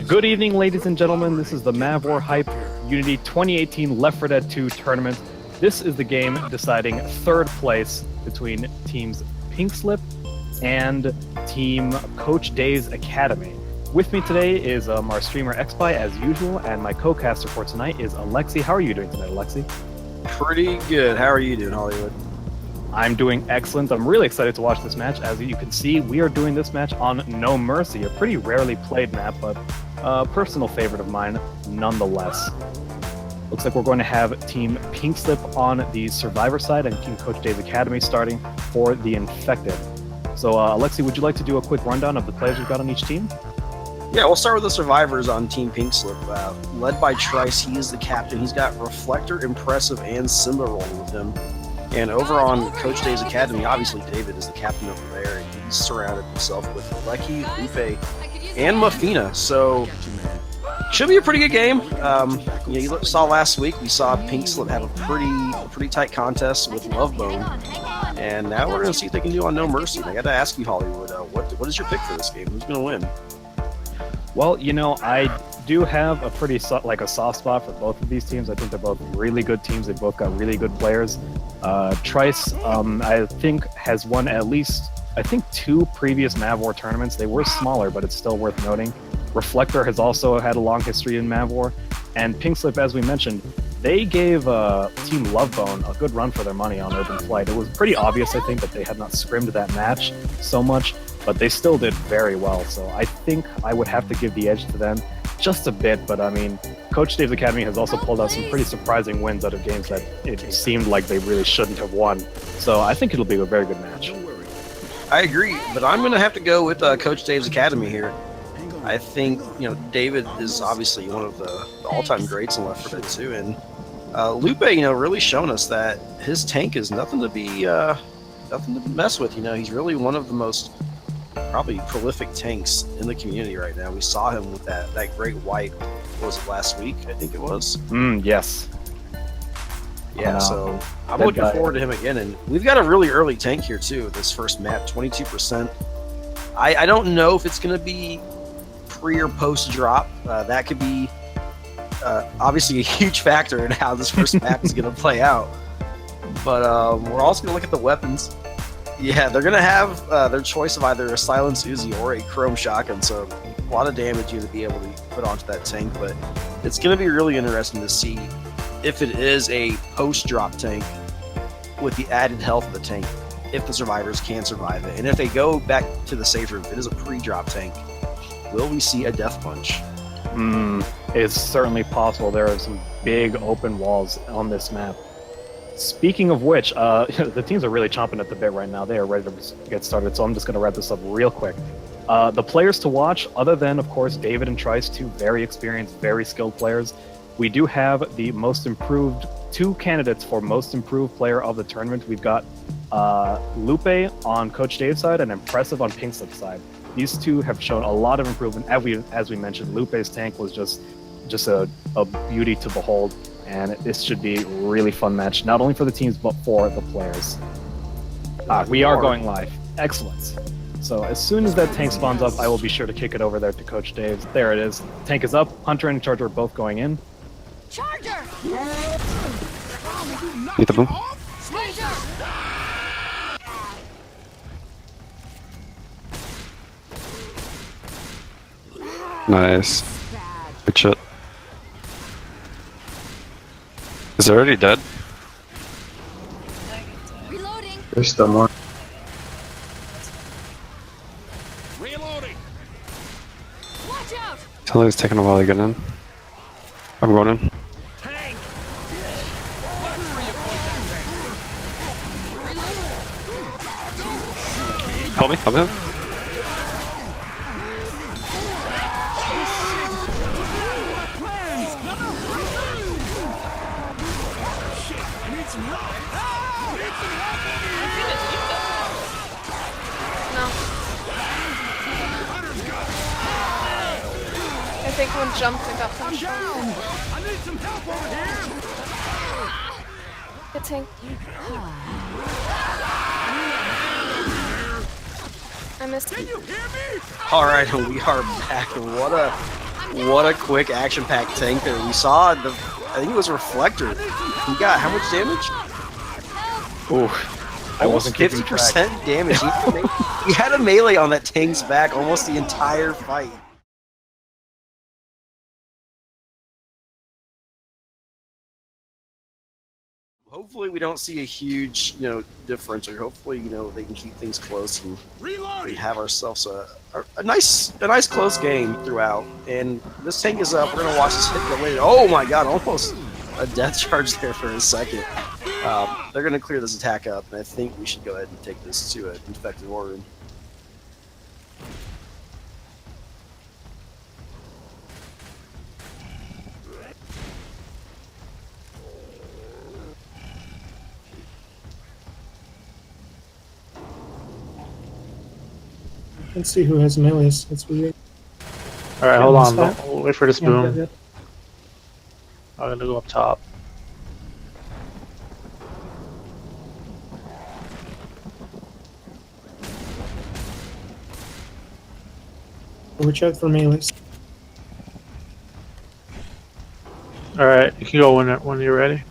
Good evening, ladies and gentlemen. This is the MavWar Hype Unity 2018 Left 4 Dead 2 tournament. This is the game deciding third place between teams Pink Slip and Team Coach Dave's Academy. With me today is our streamer XPy as usual, and my co-caster for tonight is Alexi. How are you doing tonight, Alexi? Pretty good. How are you doing, Hollywood? I'm doing excellent. I'm really excited to watch this match. As you can see, we are doing this match on No Mercy, a pretty rarely played map, but a personal favorite of mine nonetheless. Looks like we're going to have Team Pink Slip on the Survivor side and Team Coach Dave's Academy starting for the Infected. So, Alexi, would you like to do a quick rundown of the players we've got on each team? Yeah, we'll start with the survivors on Team Pink Slip. Led by Trice, he is the captain. He's got Reflector, Impressive, and Simba rolling with him. And over on Coach Dave's Academy, obviously David is the captain over there, and he's surrounded himself with Lecky, Lupe, and Muffina. So, should be a pretty good game. You saw last week, we saw Pink Slip have a pretty tight contest with Lovebone. And now we're going to see what they can do on No Mercy. I got to ask you, Hollywood, what is your pick for this game? Who's going to win? Well, you know, I do have a pretty a soft spot for both of these teams. I think they're both really good teams. They both got really good players. Trice, I think, has won at least, I think, 2 previous MavWar tournaments. They were smaller, but it's still worth noting. Reflector has also had a long history in MavWar. And Pink Slip, as we mentioned, they gave Team Lovebone a good run for their money on Urban Flight. It was pretty obvious, I think, that they had not scrimmed that match so much, but they still did very well. So I think I would have to give the edge to them just a bit. But I mean, Coach Dave's Academy has also pulled out some pretty surprising wins out of games that it seemed like they really shouldn't have won. So I think it'll be a very good match. I agree, but I'm going to have to go with Coach Dave's Academy here. I think, David is obviously one of the all-time greats in Left 4 Dead 2, and Lupe, really shown us that his tank is nothing to be messed with. He's really one of the most probably prolific tanks in the community right now. We saw him with that great white, what was it, last week, I think it was? Yes. Yeah, so I'm looking forward to him again, and we've got a really early tank here too, this first map, 22%. I don't know if it's going to be pre or post drop. That could be obviously a huge factor in how this first map is going to play out. But we're also going to look at the weapons. Yeah, they're going to have their choice of either a silenced Uzi or a chrome shotgun, so a lot of damage you to be able to put onto that tank. But it's going to be really interesting to see if it is a post-drop tank with the added health of the tank, if the survivors can survive it. And if they go back to the safe room, if it is a pre-drop tank, will we see a death punch? It's certainly possible. There are some big open walls on this map. Speaking of which, the teams are really chomping at the bit right now. They are ready to get started, so I'm just going to wrap this up real quick. The players to watch, other than, of course, David and Trice, 2 very experienced, very skilled players, we do have the most improved, 2 candidates for most improved player of the tournament. We've got Lupe on Coach Dave's side and Impressive on Pink Slip's side. These 2 have shown a lot of improvement. As we mentioned, Lupe's tank was just a beauty to behold, and this should be a really fun match, not only for the teams, but for the players. We are going live. Excellent. So as soon as that tank spawns up, I will be sure to kick it over there to Coach Dave's. There it is. Tank is up. Hunter and Charger are both going in. Charger! Hit the boom. Nice. Good shot. Is it already dead? Reloading. There's still more. Reloading. Watch out. Tell me it's taking a while to get in. I'm going in. Tank. Help me, help me. I think one jumped and got punched. I need some help over here. Hitting. I missed. Can you hear me? All right, we are back. What a quick action-packed tank there. We saw the, I think it was Reflector. He got how much damage? Ooh, I wasn't keeping 50% track. damage. He had a melee on that tank's back almost the entire fight. Hopefully we don't see a huge, difference, or hopefully, they can keep things close and we have ourselves a nice close game throughout. And this tank is up. We're gonna watch this hit go later. Oh my god, almost a death charge there for a second. They're gonna clear this attack up, and I think we should go ahead and take this to an infected war room. Let's see who has melees. That's weird. Alright, hold on. Spot. We'll wait for this Yeah, boom. yeah. I'm gonna go up top. Watch out for melees. Alright, you can go when you're ready.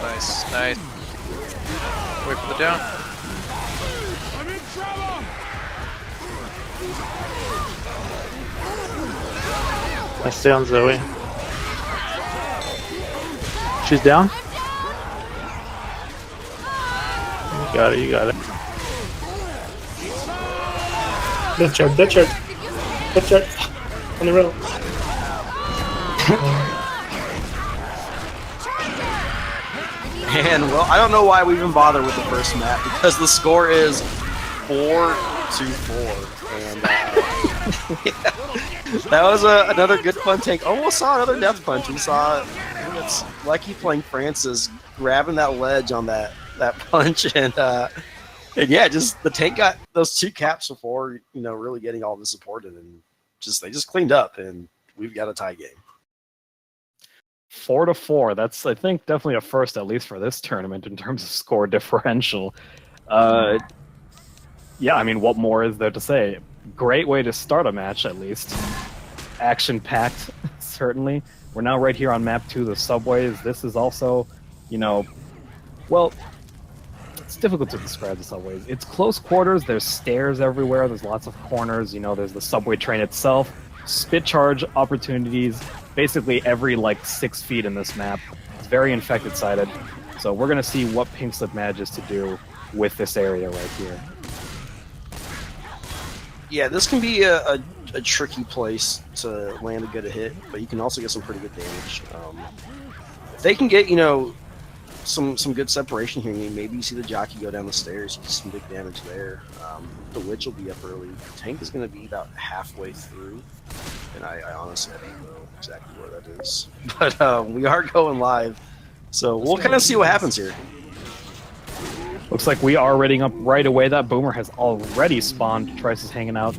Nice, nice. Wait for the down. I'm in trouble! I stay on Zoe. She's down? You got it, you got it. Death charge, death charge. Death charge. On the road. And well, I don't know why we even bother with the first map, because the score is 4-4, and yeah, that was another good fun tank. Almost saw another death punch. We saw, I think it's Lucky playing Francis grabbing that ledge on that punch, and yeah, just the tank got those 2 caps before really getting all this supported, and they just cleaned up, and we've got a tie game. 4-4. That's, I think, definitely a first, at least for this tournament, in terms of score differential. Yeah, I mean, what more is there to say? Great way to start a match, at least. Action-packed, certainly. We're now right here on map 2, the subways. This is also, well, it's difficult to describe the subways. It's close quarters, there's stairs everywhere, there's lots of corners, there's the subway train itself, spit charge opportunities, basically every 6 feet in this map. It's very infected sided, so we're gonna see what Pink Slip manages to do with this area right here. Yeah, this can be a tricky place to land a good hit, but you can also get some pretty good damage. If they can get some good separation here, maybe you see the jockey go down the stairs, you get some big damage there. The witch will be up early. The tank is going to be about halfway through, and I honestly don't know exactly where that is. But we are going live, so we'll kind of see what happens here. Looks like we are raiding up right away. That boomer has already spawned. Trice is hanging out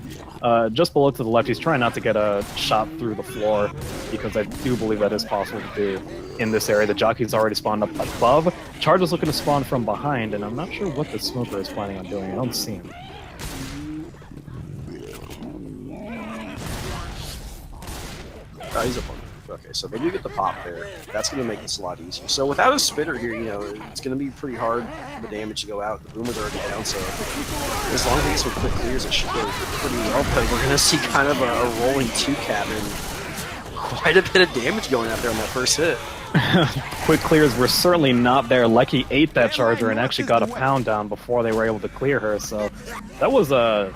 just below to the left. He's trying not to get a shot through the floor, because I do believe that is possible to do in this area. The jockey's already spawned up above. Charge is looking to spawn from behind, and I'm not sure what the smoker is planning on doing. I don't see him. Oh, he's up on. Okay, so they do get the pop there. That's going to make this a lot easier. So without a spitter here, it's going to be pretty hard for the damage to go out. The boomer's already down, so as long as they get some quick clears, it should go pretty well. But we're going to see kind of a rolling 2-cap and quite a bit of damage going out there on that first hit. Quick clears were certainly not there. Lecky ate that charger and actually got a pound down before they were able to clear her, so that was a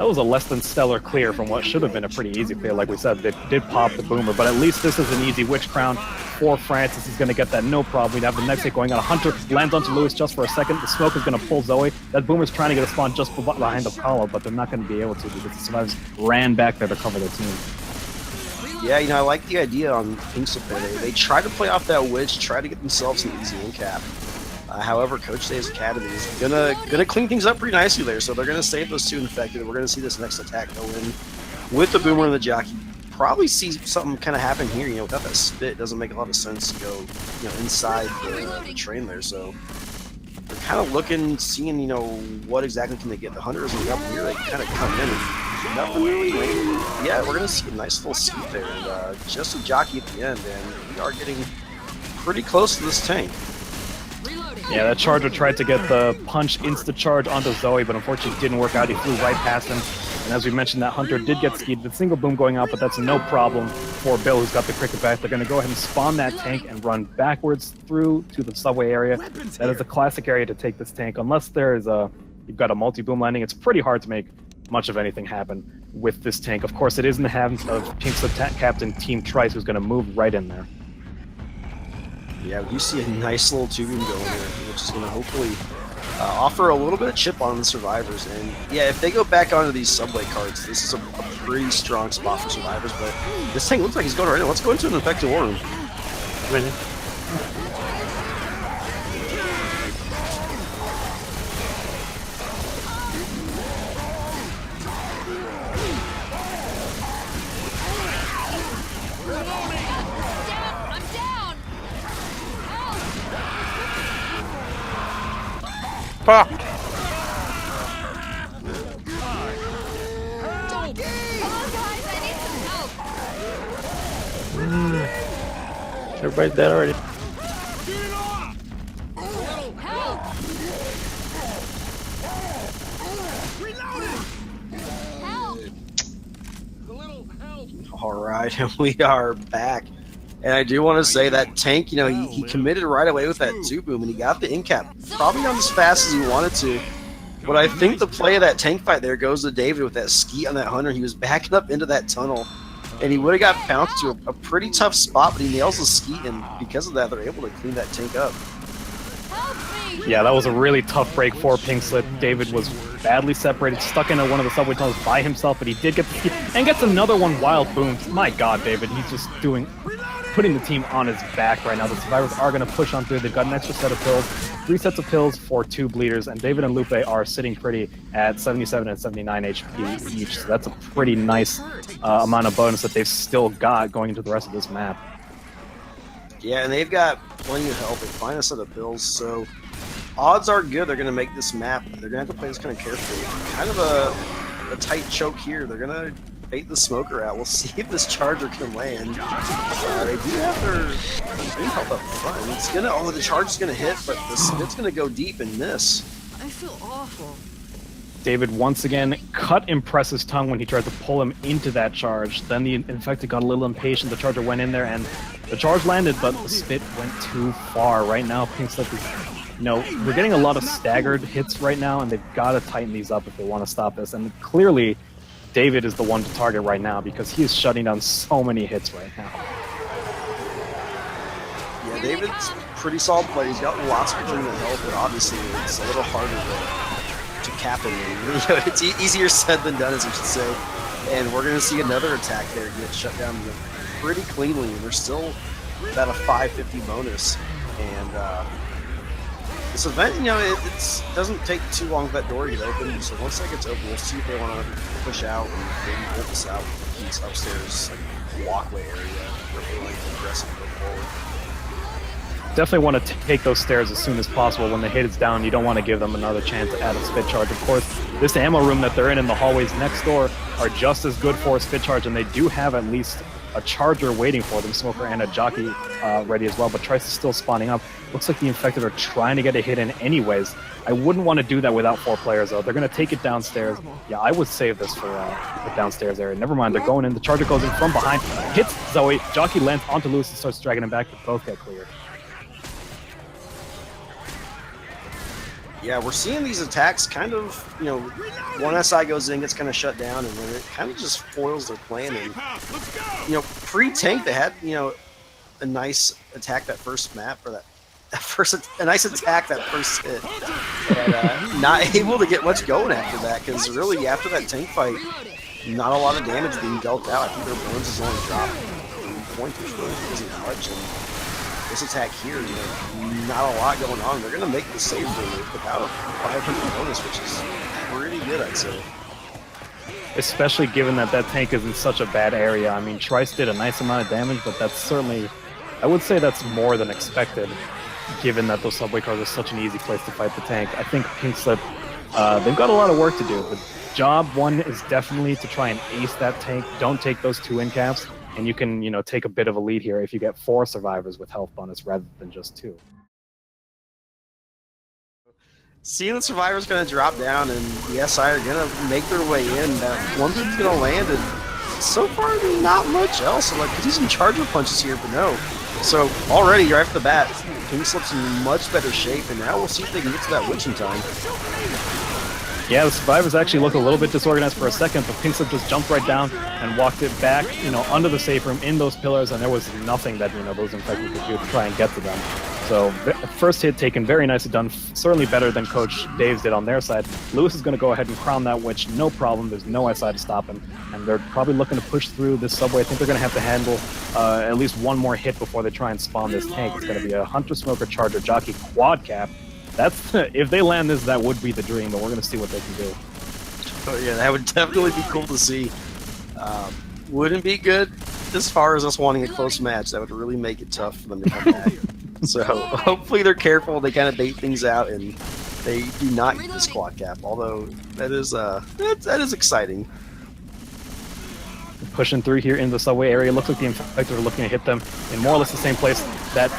less than stellar clear from what should have been a pretty easy clear. Like we said, they did pop the boomer, but at least this is an easy Witch Crown for Francis. He's going to get that no problem. We'd have the next hit going on. Hunter lands onto Lewis just for a second. The smoke is going to pull Zoe. That boomer's trying to get a spawn just behind the Apollo, but they're not going to be able to because the survivors ran back there to cover their team. Yeah, I like the idea on Pink Slip there. They try to play off that Witch, try to get themselves an easy win cap. However, Coach Day's Academy is gonna clean things up pretty nicely there, so they're gonna save those 2 infected. We're gonna see this next attack go in with the boomer and the jockey. Probably see something kind of happen here. Without that spit, it doesn't make a lot of sense to go, inside the train there. So they're kind of looking, seeing, what exactly can they get. The Hunter is up here. They kind of come in and nothing really landing. Yeah, we're going to see a nice little scoop there. And just a jockey at the end. And we are getting pretty close to this tank. Yeah, that Charger tried to get the punch insta-charge onto Zoe, but unfortunately didn't work out. He flew right past him. And as we mentioned, that Hunter did get skied. The single boom going out, but that's no problem for Bill, who's got the cricket back. They're going to go ahead and spawn that tank and run backwards through to the subway area. That is a classic area to take this tank. Unless you've got a multi-boom landing, it's pretty hard to make much of anything happen with this tank. Of course, it is in the hands of Pink Slip Captain Team Trice, who's going to move right in there. Yeah, you see a nice little tubing going there, which is going to hopefully offer a little bit of chip on the survivors. And yeah, if they go back onto these subway cards, this is a pretty strong spot for survivors. But this thing looks like he's going right now. Let's go into an infected war room. Ready? Fuck! Everybody's dead already. All right, and we are back. And I do want to say that tank, he committed right away with that 2-boom, and he got the in-cap. Probably not as fast as he wanted to, but I think the play of that tank fight there goes to David with that ski on that Hunter. He was backing up into that tunnel, and he would have got bounced to a pretty tough spot, but he nails the ski, and because of that, they're able to clean that tank up. Yeah, that was a really tough break for Pink Slip. David was badly separated, stuck into one of the subway tunnels by himself, but he did get the ski, and gets another one wild booms. My God, David, he's just putting the team on his back right now. The survivors are going to push on through. They've got an extra set of pills, 3 sets of pills for 2 bleeders, and David and Lupe are sitting pretty at 77 and 79 HP each. So that's a pretty nice amount of bonus that they've still got going into the rest of this map. Yeah, and they've got plenty of health. They find a set of pills, so odds are good they're going to make this map. They're going to have to play this kind of carefully. Kind of a tight choke here. They're going to bait the smoker out. We'll see if this Charger can land. They do have their green health up front. It's gonna, the Charger's gonna hit, but the Spit's gonna go deep and miss. I feel awful. David once again cut Impress's tongue when he tried to pull him into that charge. Then the infected got a little impatient. The Charger went in there and the charge landed, but the Spit went too far. Right now, Pink Slip is, we're getting a lot of staggered hits right now, and they've got to tighten these up if they want to stop this. And clearly, David is the one to target right now because he is shutting down so many hits right now. Yeah, David's pretty solid play. He's got lots of clean health, but obviously it's a little harder to cap him. It's easier said than done, as you should say. And we're going to see another attack there get shut down pretty cleanly. We're still at a 550 bonus. And this event, it doesn't take too long for that door to get open. So once that gets open, we'll see if they want to push out and maybe pull this out with these upstairs walkway area where they like to aggressively go forward. Definitely want to take those stairs as soon as possible. When the hit is down, you don't want to give them another chance to add a spit charge. Of course, this ammo room that they're in the hallways next door are just as good for a spit charge, and they do have at least a Charger waiting for them, Smoker and a Jockey ready as well, but Trice is still spawning up. Looks like the Infected are trying to get a hit in anyways. I wouldn't want to do that without 4 players, though. They're going to take it downstairs. Yeah, I would save this for the downstairs area. Never mind, they're going in. The Charger goes in from behind, hits Zoe. Jockey lands onto Lewis and starts dragging him back, but both get cleared. Yeah, we're seeing these attacks kind of, one SI goes in, gets kind of shut down, and then it kind of just foils their plan. And, pre-tank, they had, a nice attack that first map, or a nice attack that first hit. And not able to get much going after that, because really, after that tank fight, not a lot of damage being dealt out. I think their bones is only dropped 3 points, which really isn't much. And this attack here, not a lot going on. They're going to make the save without a 500 bonus, which is pretty good, I'd say. Especially given that tank is in such a bad area. I mean, Trice did a nice amount of damage, but that's certainly, I would say that's more than expected given that those subway cars are such an easy place to fight the tank. I think Pink Slip, they've got a lot of work to do. But job one is definitely to try and ace that tank. Don't take those 2 in caps, and you can, take a bit of a lead here if you get 4 survivors with health bonus rather than just 2. Seeing the survivors going to drop down and the SI are going to make their way in, that one thing's going to land, and so far not much else. Like, he's some charger punches here, but no. So already right off the bat, Pink Slip's in much better shape, and now we'll see if they can get to that witch in time. Yeah, the survivors actually look a little bit disorganized for a second, but Pink Slip just jumped right down and walked it back, under the safe room in those pillars, and there was nothing that, those infected could do to try and get to them. So, first hit taken, very nicely done, certainly better than Coach Dave's did on their side. Lewis is going to go ahead and crown that witch, no problem, there's no SI to stop him, and they're probably looking to push through this subway. I think they're going to have to handle at least one more hit before they try and spawn this tank. It's going to be a Hunter, Smoker, Charger, Jockey, Quad Cap. That's if they land this, that would be the dream, but we're going to see what they can do. Oh yeah, that would definitely be cool to see. Wouldn't be good as far as us wanting a close match. That would really make it tough for them to come back. So hopefully they're careful, they kind of bait things out, and they do not get this quad cap. Although that is exciting. Pushing through here in the subway area. Looks like the infectors are looking to hit them in more or less the same place that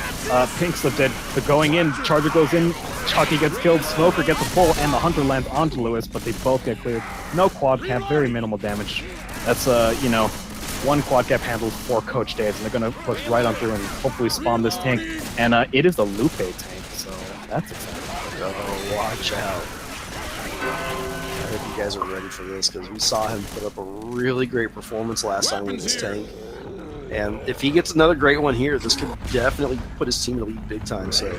Pink Slip did. The going in, Charger goes in, Chucky gets killed, Smoker gets a pull, and the Hunter lands onto Lewis, but they both get cleared. No quad cap, very minimal damage. That's, one quad cap handled for Coach Dave, and they're going to push right on through and hopefully spawn this tank. And it is the Lupe tank, so that's exciting. Oh, watch out. I hope you guys are ready for this, because we saw him put up a really great performance last time with this tank. And if he gets another great one here, this could definitely put his team in the lead big time. So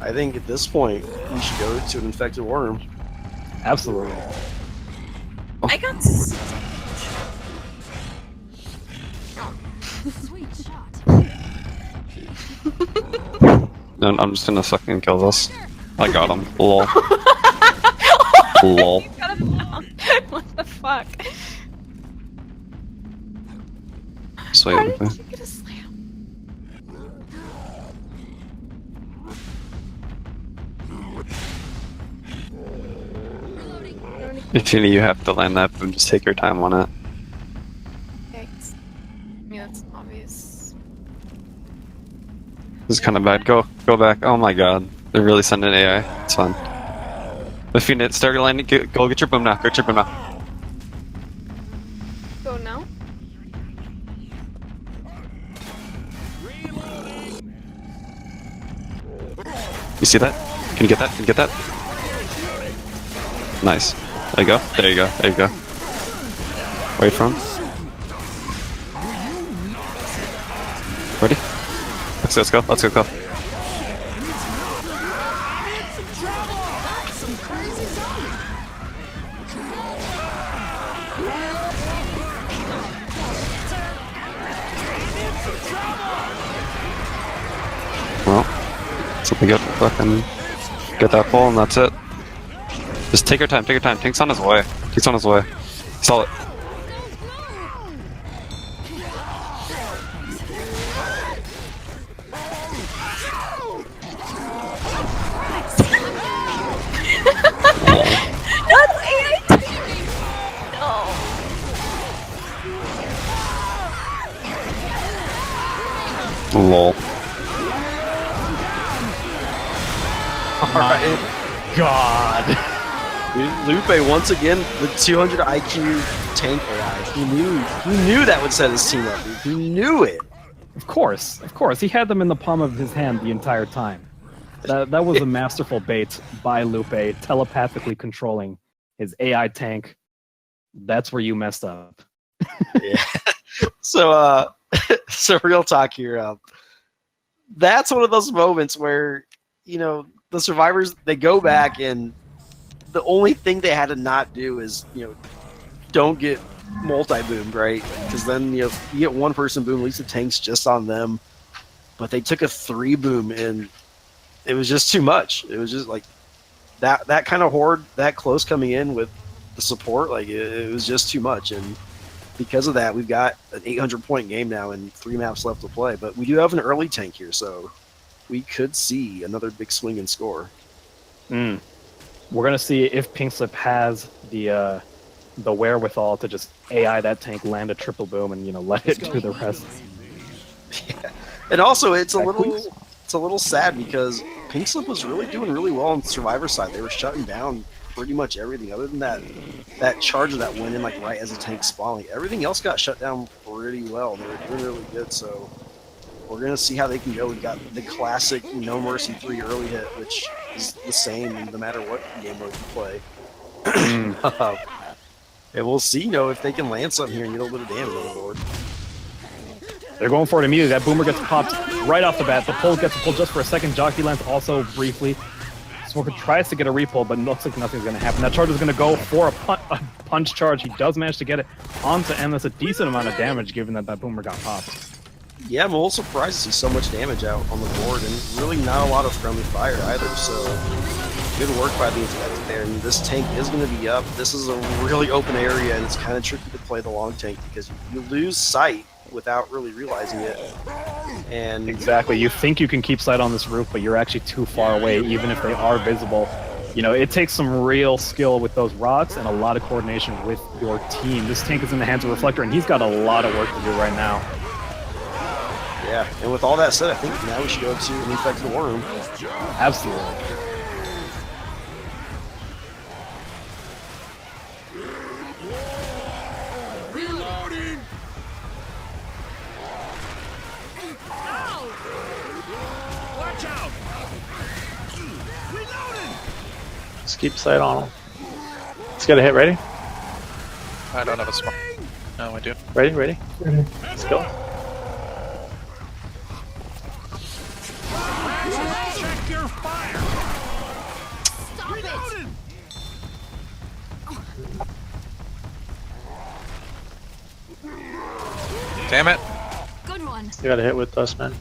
I think at this point, we should go to an infected worm. Absolutely. I got Sweet shot. No, I'm just gonna fucking kill this. I got him. Lol. Lol. got him down. What the fuck? Sweet. Why Okay. did you get a slam? If you have to land that boom, just take your time on it. Thanks. I mean, that's obvious. This is kind of bad. Go back. Oh my god. They're really sending AI. It's fun. If you start your landing, go get your boom now. Go get your boom now. Go now? You see that? Can you get that? Can you get that? Nice. There you go. There you go. There you go. Wait for him. Ready? Let's go. Let's go. Well, so we fucking get that pull and that's it. Just take your time, take your time. Tank's on his way. He's on his way. Saw it. That's AI! No. Lol. Alright. God. Lupe, once again, the 200 IQ tank AI. He knew that would set his team up, dude. He knew it. Of course. He had them in the palm of his hand the entire time. That was a masterful bait by Lupe, telepathically controlling his AI tank. That's where you messed up. Yeah. So real talk here. That's one of those moments where, the survivors, they go back and the only thing they had to not do is, don't get multi-boomed, right? Because then, you get one person boom, at least the tank's just on them. But they took a 3-boom and it was just too much. It was just like that kind of horde that close coming in with the support, like it was just too much. And because of that, we've got an 800-point game now and 3 maps left to play. But we do have an early tank here, so we could see another big swing and score. We're gonna see if Pink Slip has the wherewithal to just AI that tank, land a triple boom, and let it do the rest. Yeah. And also, it's a little sad because Pink Slip was really doing really well on the Survivor side. They were shutting down pretty much everything other than that charger that went in like right as the tank spawned. Like, everything else got shut down pretty well. They were doing really good. So we're gonna see how they can go. We got the classic No Mercy 3 early hit, which is the same no matter what game mode you play. And we'll see, if they can land something here and get a little bit of damage on the board. They're going for it immediately. That boomer gets popped right off the bat. The pull gets pulled just for a second. Jockey lands also briefly. Smoker tries to get a repull, but it looks like nothing's going to happen. That charger's going to go for a punch charge. He does manage to get it onto M. That's a decent amount of damage given that boomer got popped. Yeah, I'm a little surprised to see so much damage out on the board, and really not a lot of friendly fire either, so good work by the Infected there. And this tank is going to be up. This is a really open area, and it's kind of tricky to play the long tank because you lose sight without really realizing it. And exactly, you think you can keep sight on this roof, but you're actually too far away, even if they are visible. It takes some real skill with those rocks and a lot of coordination with your team. This tank is in the hands of Reflector, and he's got a lot of work to do right now. Yeah, and with all that said, I think now we should go to an Infected War Room. Absolutely. Reloading! Ow! Watch out! Reloading! Just keep sight on him. Let's get a hit. Ready? I don't have a smoke. No, I do. Ready? Ready? Let's go. Check your fire! Stop Reloading! Damn it. Good one. You got a hit with us, man.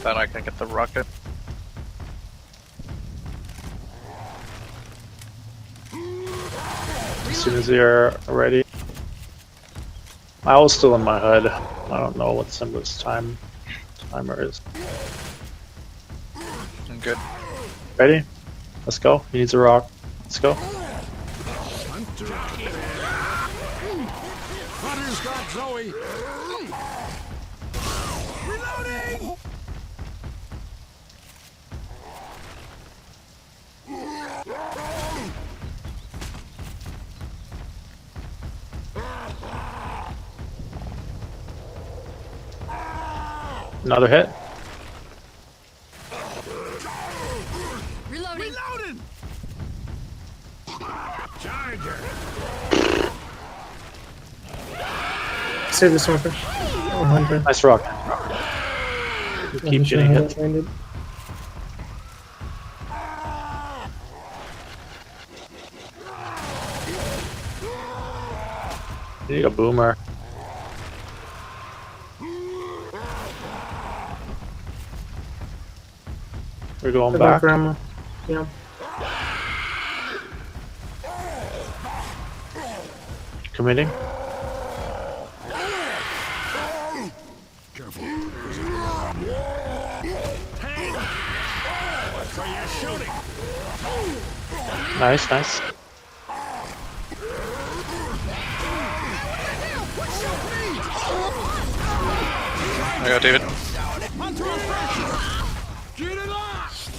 Thought I can get the rocket. As soon as you're ready. My owl's still in my HUD. I don't know what Simba's timer is. I'm good. Ready? Let's go. He needs a rock. Let's go. Hunter's got Zoe! Reloading! Another hit. Reloading. Reloading! Charger! Save the smoker. 100. Nice rock. You keep getting hit. Landed. You need a boomer. We're going back. Grandma. Yeah. Committing. Careful. Tank! What's are you shooting? Nice, nice. I got David. Hunter on pressure! Get it locked!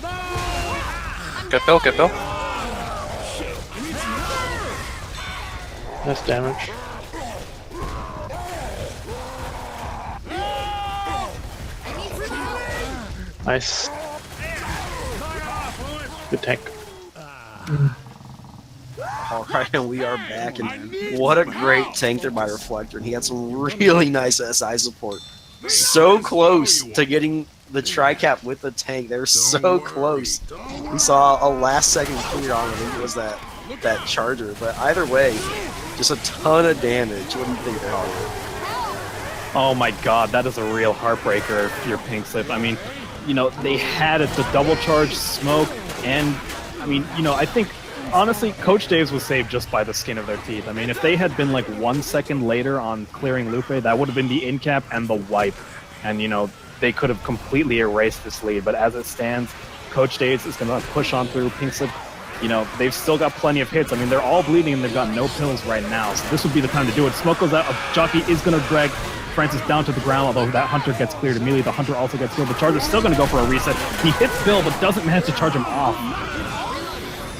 No! Get Bill, get Bill. Nice damage. Nice. Good tank. Alright, and we are back, and what a great tank there by Reflector, and he had some really nice SI support. So close to getting the tri-cap with the tank. They're so close. We saw a last second clear on it. I think it was that charger, but either way, just a ton of damage. What do you think there, Hollywood? Oh my god, that is a real heartbreaker if you're Pink Slip. I mean, they had it, the double charge smoke, and I mean, I think honestly, Coach Dave's was saved just by the skin of their teeth. I mean, if they had been like 1 second later on clearing Lupe, that would have been the in cap and the wipe. And, you know, they could have completely erased this lead. But as it stands, Coach Dave's is going to push on through. Pink Slip, you know, they've still got plenty of hits. I mean, they're all bleeding and they've got no pills right now. So this would be the time to do it. Smoke goes out. Jockey is going to drag Francis down to the ground, although that Hunter gets cleared immediately. The Hunter also gets killed. The Charger's still going to go for a reset. He hits Bill, but doesn't manage to charge him off.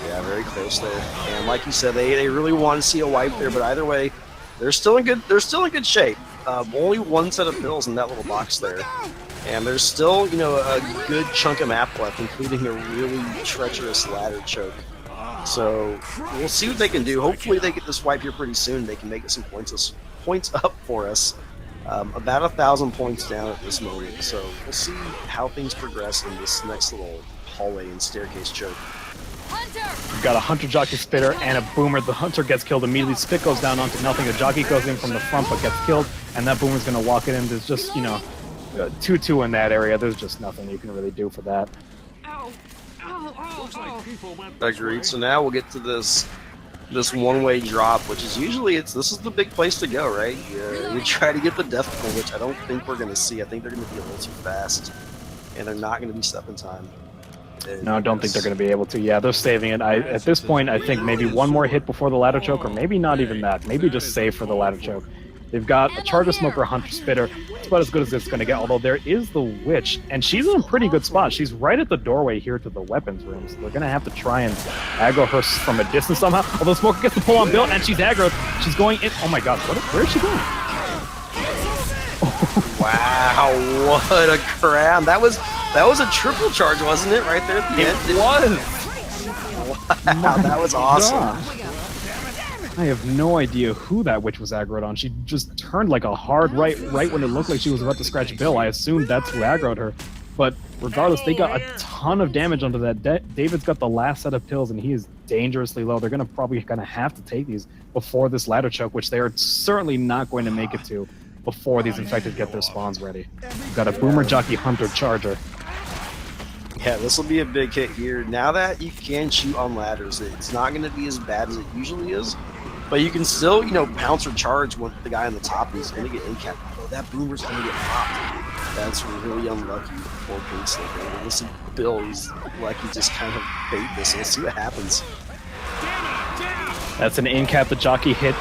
Yeah, very close there. And like you said, they really want to see a wipe there, but either way, they're still in good shape. Only one set of pills in that little box there. And there's still, you know, a good chunk of map left, including a really treacherous ladder choke. So we'll see what they can do. Hopefully they get this wipe here pretty soon. They can make some points up for us. About 1,000 points down at this moment. So we'll see how things progress in this next little hallway and staircase choke. We've got a Hunter Jockey Spitter and a Boomer. The Hunter gets killed immediately. Spit goes down onto nothing. The Jockey goes in from the front but gets killed. And that Boomer's going to walk it in. There's just, you know, 2-2 in that area. There's just nothing you can really do for that. Agreed. So now we'll get to this one-way drop, which is usually this is the big place to go, right? You try to get the death pull, which I don't think we're going to see. I think they're going to be a little too fast, and they're not going to be step in time. No, I don't think they're going to be able to. Yeah, they're saving it. At this point, I think maybe one more hit before the ladder choke, or maybe not even that. Maybe just save for the ladder choke. They've got a Charger Smoker, Hunter Spitter. It's about as good as it's going to get, although there is the Witch, and she's in a pretty good spot. She's right at the doorway here to the weapons room, so they're going to have to try and aggro her from a distance somehow. Although Smoker gets the pull on Bill, and she's aggroed. She's going in. Oh my god, where is she going? Wow, what a crown. That was a triple charge, wasn't it, right there at the end? It was! Wow, that was awesome. God. I have no idea who that Witch was aggroed on. She just turned like a hard right when it looked like she was about to scratch Bill. I assumed that's who aggroed her. But regardless, they got a ton of damage onto that. David's got the last set of pills, and he is dangerously low. They're probably gonna have to take these before this ladder choke, which they are certainly not going to make it to before these infected get their spawns ready. We've got a Boomer, Jockey, Hunter, Charger. Yeah, this will be a big hit here. Now that you can shoot on ladders, it's not going to be as bad as it usually is, but you can still, you know, pounce or charge with the guy on the top, and he's going to get in-capped. Oh, that Boomer's going to get popped. That's really unlucky for Pink Slip. We'll see Bill, he's lucky just kind of bait this. We'll see what happens. That's an in-cap. The Jockey hit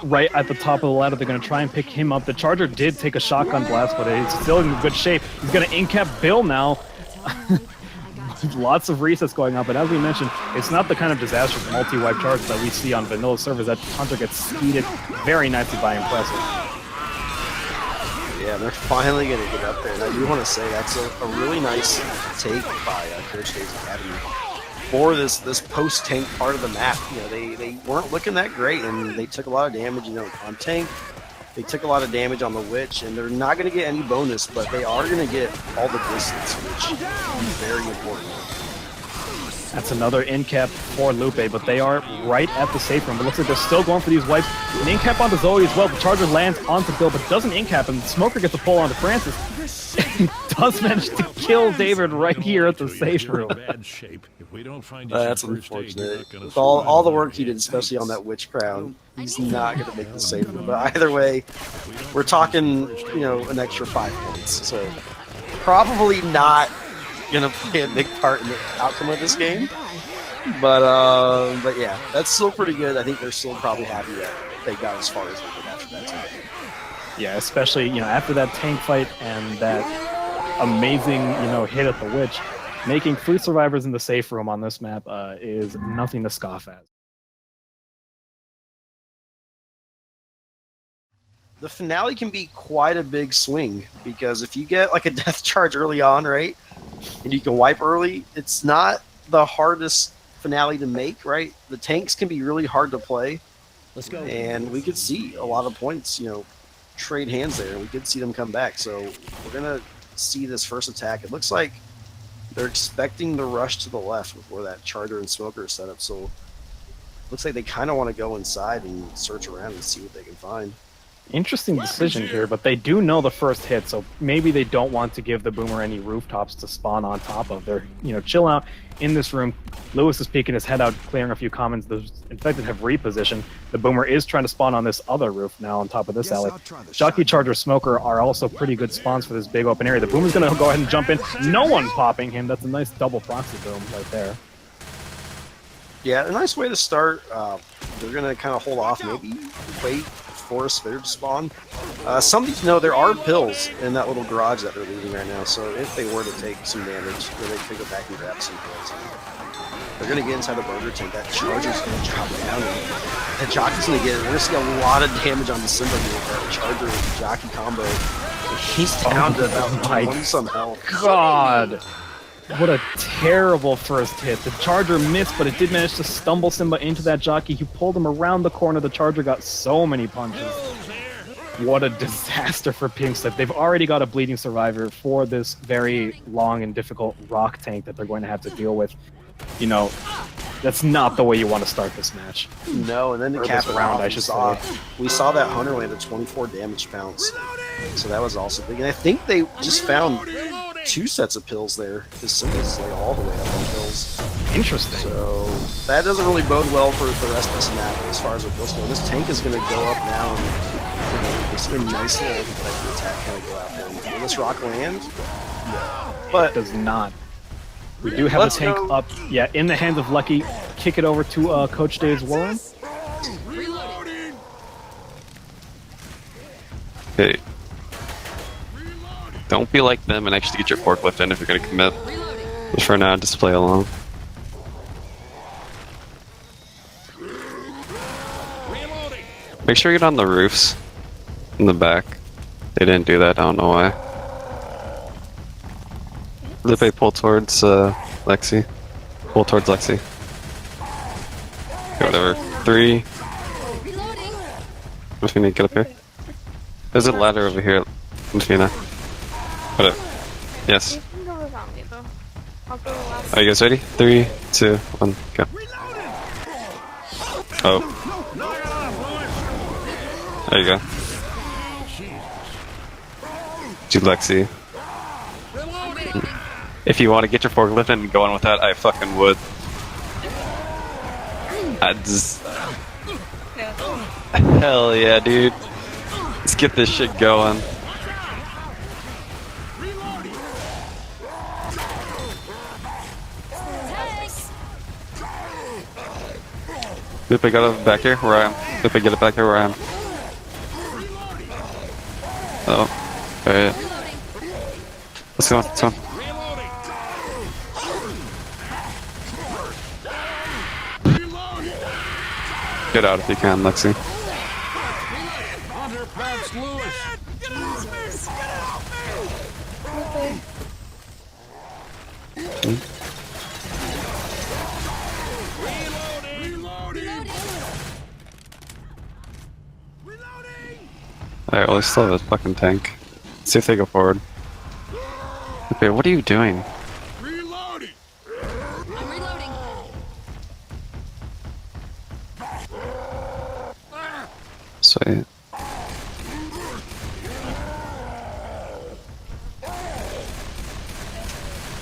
right at the top of the ladder. They're going to try and pick him up. The Charger did take a shotgun blast, but he's still in good shape. He's going to in-cap Bill now. Lots of resets going on, but as we mentioned, it's not the kind of disastrous multi-wipe charge that we see on vanilla servers. That Hunter gets speeded very nicely by Impressive. Yeah, they're finally going to get up there, and I do want to say that's a really nice take by Coach Dave's Academy for this post-tank part of the map. You know, they weren't looking that great, and they took a lot of damage, you know, on tank. They took a lot of damage on the Witch, and they're not going to get any bonus, but they are going to get all the distance, which is very important. That's another in-cap for Lupe, but they are right at the safe room. It looks like they're still going for these wipes. An in-cap onto Zoe as well. The Charger lands onto Bill, but doesn't in-cap, and Smoker gets a pull onto Francis. He does manage to kill David right here at the safe room. That's unfortunate. With all the work he did, especially on that Witch crown, he's not going to make the safe room. But either way, we're talking, you know, an extra 5 points. So probably not going to play a big part in the outcome of this game. But yeah, that's still pretty good. I think they're still probably happy that they got as far as they did after that time. Yeah, especially, you know, after that tank fight and that amazing, you know, hit at the Witch, making 3 survivors in the safe room on this map is nothing to scoff at. The finale can be quite a big swing, because if you get like a death charge early on, right, and you can wipe early, it's not the hardest finale to make, right? The tanks can be really hard to play. Let's go. And we could see a lot of points, you know, trade hands there. We could see them come back. So we're going to see this first attack. It looks like they're expecting the rush to the left with where that Charger and Smoker is set up. So looks like they kind of want to go inside and search around and see what they can find. Interesting decision here, but they do know the first hit, so maybe they don't want to give the Boomer any rooftops to spawn on top of. They're, chill out in this room. Lewis is peeking his head out, clearing a few commons. The infected have repositioned. The Boomer is trying to spawn on this other roof now on top of this alley. Jockey, Charger, Smoker are also pretty good spawns for this big open area. The Boomer's going to go ahead and jump in. No one popping him. That's a nice double proxy boom right there. Yeah, a nice way to start. They're going to kind of hold off, maybe wait for a spitter to spawn. Something to know, there are pills in that little garage that they're leaving right now, so if they were to take some damage, they could go back and grab some pills. They're going to get inside the burger tank. That Charger's going to drop down, and the Jockey's going to get it. We're going to see a lot of damage on the Simba here with that Charger Jockey combo. He's down to about 20-some health. God! What a terrible first hit. The Charger missed, but it did manage to stumble Simba into that Jockey. He pulled him around the corner. The Charger got so many punches. What a disaster for Pink Slip. They've already got a bleeding survivor for this very long and difficult rock tank that they're going to have to deal with. That's not the way you want to start this match. No, and then to cap it round, I should say. We saw that Hunter land a 24 damage bounce. So that was also big. And I think they just found 2 sets of pills there. His Simba's like all the way up on pills. Interesting. So that doesn't really bode well for the rest of this map as far as what pills go. This tank is going to go up now and it's a nice little attack kind of go out there. Will this rock land? Yeah. But it does not. We do have a tank up, in the hands of Lucky. Kick it over to Coach Dave's Warren. Hey. Don't be like them and actually get your forklift in if you're going to commit. But for now, just play along. Make sure you get on the roofs in the back. They didn't do that, I don't know why. Lupe, pull towards Lexi. Pull towards Lexi. Okay, whatever. 3. Mafina, get up here. There's a ladder over here, Mafina. Whatever. Yes. You can go without me though. I'll go last. Are you guys ready? 3, 2, 1, go. Oh. There you go. Dude, Lexi. If you want to get your forklift and go on with that, I fucking would. I just... Hell yeah, dude. Let's get this shit going. Lupe, get it back here where I am. Lupe, get it back here where I am. Oh. Alright. Let's go, let's go. Get out if you can, Lexi. Hunter Pats Lewis. Get off me! Get off me! Alright, well, they still have a fucking tank. Let's see if they go forward. Okay, what are you doing? Reloading. I'm reloading. Sweet.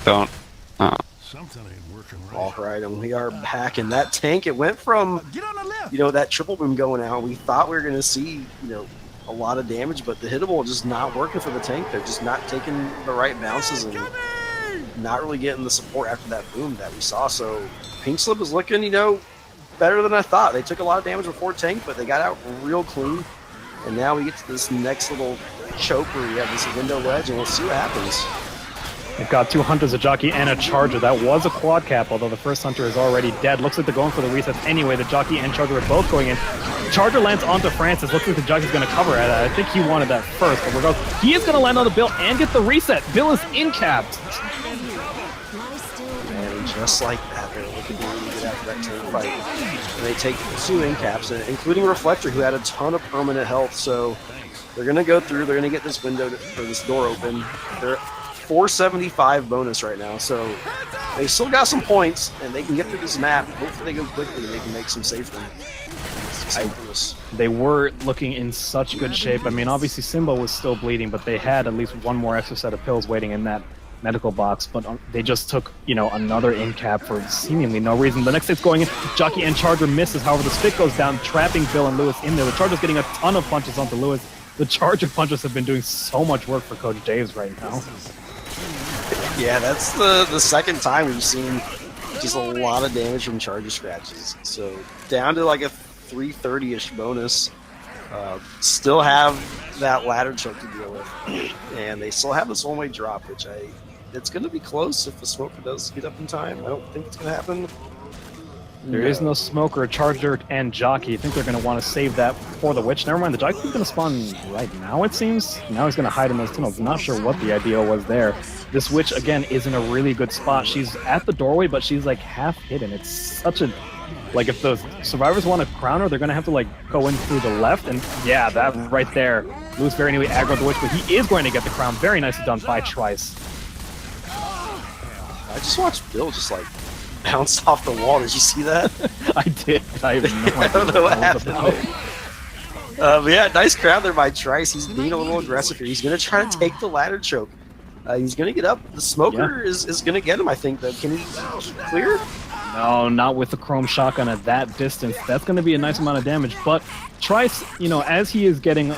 Don't. Something ain't working right. all right, and we are back in that tank. It went from, Get on the left. that triple boom going out. We thought we were going to see, a lot of damage, but the hittable just not working for the tank. They're just not taking the right bounces and not really getting the support after that boom that we saw. So Pink Slip is looking, better than I thought. They took a lot of damage before tank, but they got out real clean. And now we get to this next little choke where we have this window ledge, and we'll see what happens. They've got 2 hunters, a jockey, and a charger. That was a quad cap, although the first hunter is already dead. Looks like they're going for the resets anyway. The jockey and charger are both going in. Charger lands onto Francis. Looks like the jockey's going to cover it. I think he wanted that first, but regardless, he is going to land on the Bill and get the reset. Bill is in-capped. And just like that, they're looking to really get after that tank fight. And they take 2 in-caps, including Reflector, who had a ton of permanent health. So they're going to go through. They're going to get this window, or this door open. They're 475 bonus right now, so they still got some points, and they can get through this map. Hopefully they go quickly and they can make some safe run. They were looking in such good shape. I mean, obviously Simba was still bleeding, but they had at least one more extra set of pills waiting in that medical box. But they just took, you know, another in cap for seemingly no reason. The next hit's going in. Jockey and Charger misses. However, the spit goes down, trapping Bill and Lewis in there. The Charger's getting a ton of punches onto Lewis. The Charger punches have been doing so much work for Coach Daves right now. Yeah, that's the second time we've seen just a lot of damage from Charger scratches. So down to like a 330-ish bonus. Still have that ladder choke to deal with, and they still have this one-way drop, which it's going to be close if the smoker does get up in time. I don't think it's going to happen. There is no smoker, Charger, and Jockey. I think they're going to want to save that for the Witch. Never mind, the Jockey's going to spawn right now, it seems. Now he's going to hide in those tunnels. Not sure what the idea was there. This Witch, again, is in a really good spot. She's at the doorway, but she's like half hidden. It's such a... Like, if the survivors want to crown her, they're going to have to, like, go in through the left. And, yeah, that right there. Lewis very nearly aggroed the Witch, but he is going to get the crown. Very nicely done by Trice. I just watched Bill just, like, bounce off the wall. Did you see that? I did. I have no idea. I don't know what happened. But yeah, nice crowd there by Trice. He's being a little aggressive here. He's going to try to take the ladder choke. He's going to get up. The smoker is going to get him, I think, though. Can he clear? No, not with the chrome shotgun at that distance. That's going to be a nice amount of damage. But Trice, you know, as he is getting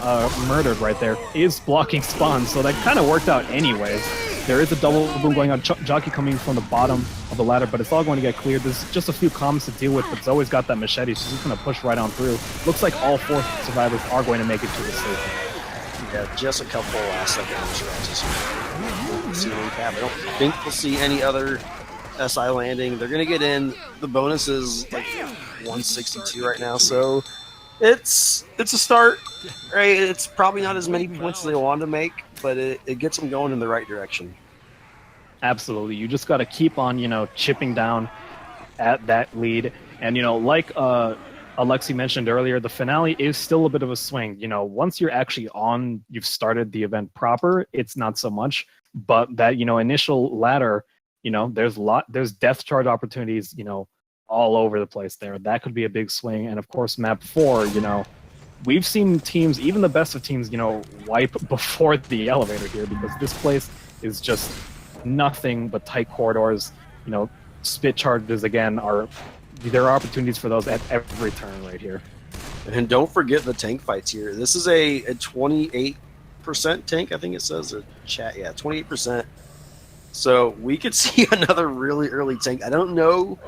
murdered right there, is blocking spawns. So that kind of worked out anyways. There is a double boom going on. Jockey coming from the bottom of the ladder, but it's all going to get cleared. There's just a few comms to deal with, but Zoe's got that machete. She's just going to push right on through. Looks like all 4 survivors are going to make it to the safe. Yeah, just a couple last second scratches. I don't think we'll see any other SI landing. They're going to get in. The bonus is like 162 right now, so it's a start. Right? It's probably not as many points as they want to make, but it gets them going in the right direction. Absolutely. You just got to keep on, you know, chipping down at that lead. And, you know, like Alexi mentioned earlier, the finale is still a bit of a swing. You know, once you're actually on, you've started the event proper, it's not so much. But that, you know, initial ladder, you know, there's death charge opportunities, you know, all over the place there. That could be a big swing. And of course, map 4, you know, we've seen teams, even the best of teams, you know, wipe before the elevator here, because this place is just nothing but tight corridors. You know, spit charges again there are opportunities for those at every turn right here. And don't forget the tank fights here. This is a 28% tank, I think it says, or chat, yeah, 28%. So we could see another really early tank. I don't know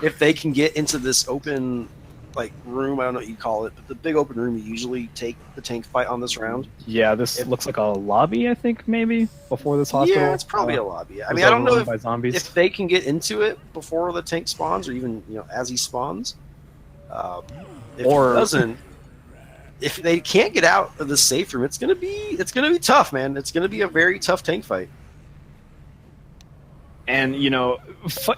if they can get into this open, like, room. I don't know what you call it, but the big open room, you usually take the tank fight on this round. Yeah, this looks like a lobby, I think, maybe, before this hospital. Yeah, it's probably a lobby. I mean, I don't know if they can get into it before the tank spawns, or even, you know, as he spawns. If or he doesn't, if they can't get out of the safe room, it's gonna be tough, man. It's gonna be a very tough tank fight. And, you know,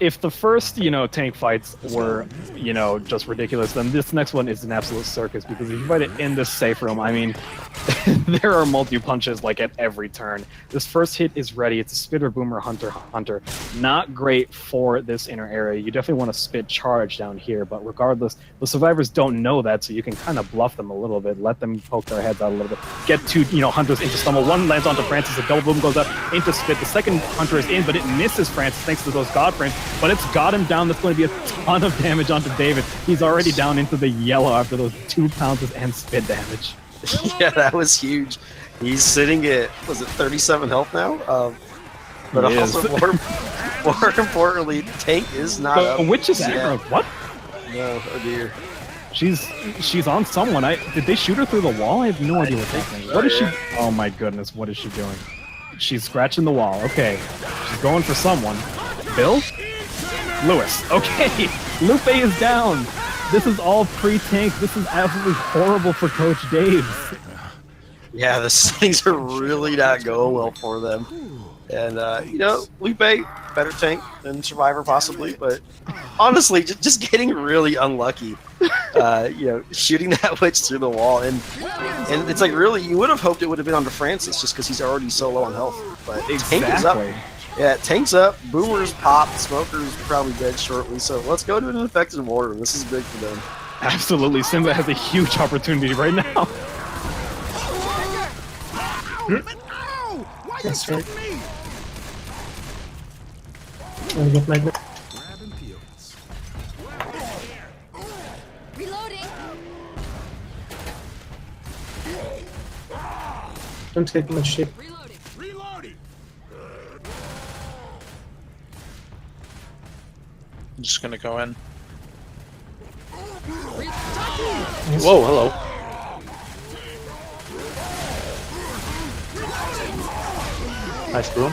if the first, you know, tank fights were, you know, just ridiculous, then this next one is an absolute circus, because if you fight it in this safe room, I mean, there are multi-punches, like, at every turn. This first hit is ready. It's a Spitter Boomer Hunter. Not great for this inner area. You definitely want to spit charge down here, but regardless, the survivors don't know that, so you can kind of bluff them a little bit, let them poke their heads out a little bit, get 2, you know, Hunters into stumble. One lands onto Francis, a double boom goes up into spit. The second Hunter is in, but it misses Francis thanks to those God frames, but it's got him down. That's going to be a ton of damage onto David. He's already down into the yellow after those 2 pounces and spit damage. Yeah, that was huge. He's sitting at, was it 37 health now? But also more importantly, tank is not up. Which is aggro? What? No, oh dear. She's on someone. Did they shoot her through the wall? I have no idea what's happening. What is she? Oh my goodness, what is she doing? She's scratching the wall. Okay. She's going for someone. Bill? Lewis. Okay. Lupe is down. This is all pre-tank. This is absolutely horrible for Coach Daves. Yeah, things are really not going well for them. And, you know, Lupe, better tank than Survivor possibly, but honestly, just getting really unlucky. You know, shooting that witch through the wall. And it's like, really, you would have hoped it would have been onto Francis just because he's already so low on health. But exactly. Tank is up. Yeah, tank's up. Boomer's popped. Smoker's probably dead shortly. So let's go to an infected war room. This is big for them. Absolutely, Simba has a huge opportunity right now. Why you shoot me? I get magnet. Grabbing peels. Reloading. Don't take much shit. Reloading. Reloading. I'm just gonna go in. Whoa, hello. Nice boom.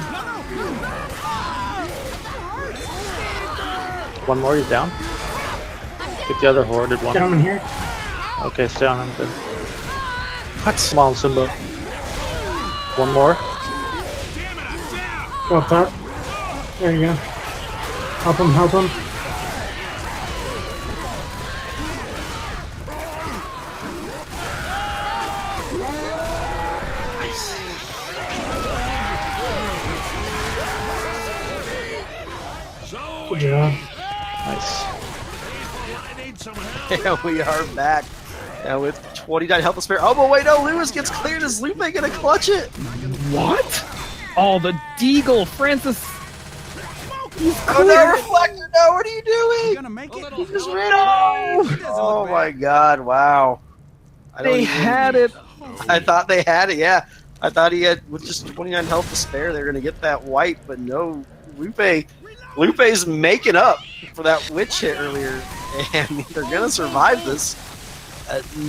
One more, he's down. Get the other hoarded one. Down in here. Okay, stay on him then. Come on, Simba. One more. Go up top. There you go. Help him, help him. Good job. Nice. I need some help. Yeah, we are back. And with 29 health to spare. Oh, but wait, no, Lewis gets cleared. Is Lupe gonna clutch it? What? Oh, the Deagle, Francis. Oh no, Reflector, no, what are you You doing? gonna make it? He just ran off. Oh my god, wow. I don't They even- had it. I thought they had it, yeah. I thought he had, with just 29 health to spare, they were going to get that wipe, but no. Lupe's making up for that witch hit earlier, and they're going to survive this.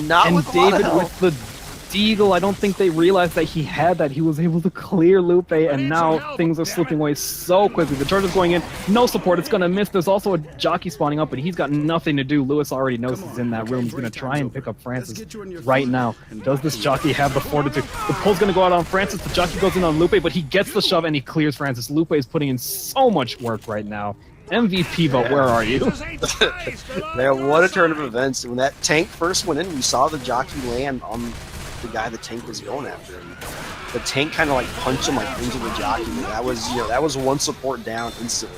Not And with a lot of David health. with the Deagle, I don't think they realized that he had that. He was able to clear Lupe, and now things are slipping away so quickly. The charge is going in, no support, it's going to miss. There's also a jockey spawning up, but he's got nothing to do. Lewis already knows he's in that room. He's going to try and pick up Francis right now. Does this jockey have the fortitude? The pull's going to go out on Francis. The jockey goes in on Lupe, but he gets the shove and he clears Francis. Lupe is putting in so much work right now. MVP, but where are you? Man, what a turn of events. When that tank first went in, we saw the jockey land on the guy the tank was going after. And the tank kind of like punched him like into the jockey. And that was, that was one support down instantly.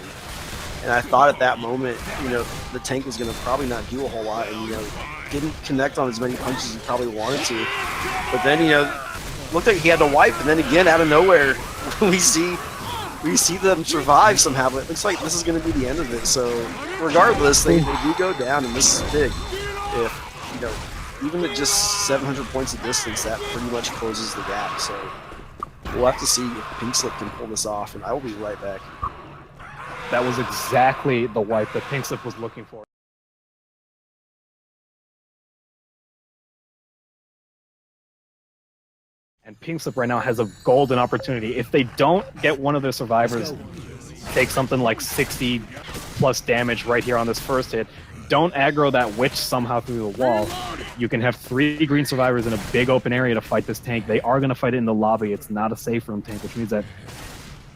And I thought at that moment, the tank was going to probably not do a whole lot, and didn't connect on as many punches as he probably wanted to. But then looked like he had to wipe, and then again out of nowhere, we see them survive somehow. But it looks like this is going to be the end of it. So regardless, they do go down, and this is big. If even at just 700 points of distance, that pretty much closes the gap. So we'll have to see if Pink Slip can pull this off, and I will be right back. That was exactly the wipe that Pink Slip was looking for. And Pink Slip right now has a golden opportunity. If they don't get one of their survivors take something like 60 plus damage right here on this first hit, don't aggro that witch somehow through the wall, you can have 3 green survivors in a big open area to fight this tank. They are going to fight it in the lobby. It's not a safe room tank, which means that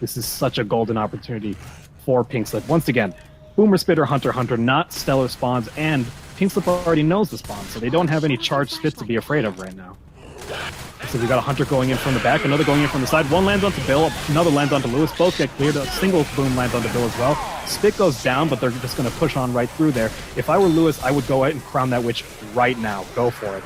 this is such a golden opportunity for Pink Slip. Once again, Boomer Spitter, Hunter, not stellar spawns, and Pink Slip already knows the spawn, so they don't have any charged spits to be afraid of right now. So we got a Hunter going in from the back, another going in from the side. One lands onto Bill, another lands onto Lewis. Both get cleared. A single boom lands onto Bill as well. Spit goes down, but they're just going to push on right through there. If I were Lewis, I would go out and crown that witch right now. Go for it.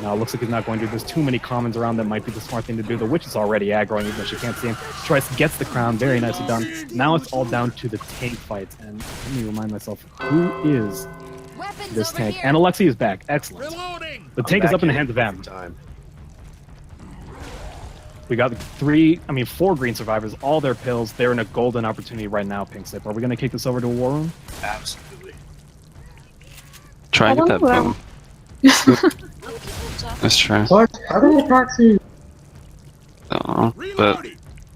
Now, it looks like he's not going to. There's too many commons around that might be the smart thing to do. The witch is already aggroing, even though she can't see him. Trice gets the crown. Very nicely done. Now it's all down to the tank fights. And let me remind myself, who is Weapons this over tank? here. And Alexi is back. Excellent. The tank is up in the hands of Am. Time. We got 4 green survivors, all their pills. They're in a golden opportunity right now, Pink Slip. Are we going to kick this over to a war room? Absolutely. Try and get that boom. Let's try. What? How do you proxy? But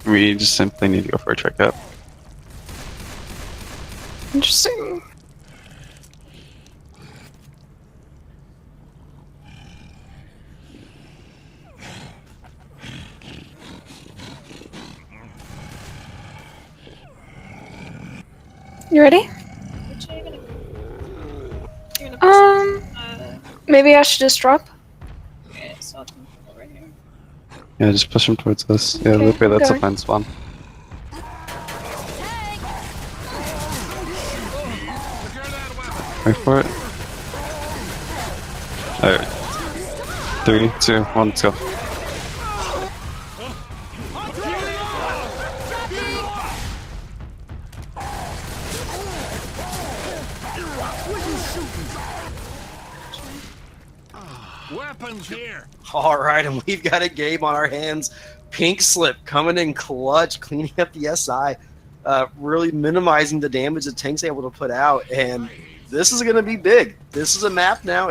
we just simply need to go for a trick up. Interesting. You ready? Maybe I should just drop. Yeah, just push him towards us. Yeah, Okay, Lupe, that's a going. fine spawn. Wait for it. Alright. 3, 2, 1, let's go. Weapons here. All right, and we've got a game on our hands. Pink Slip coming in clutch, cleaning up the SI, really minimizing the damage the tank's able to put out. And this is going to be big. This is a map now.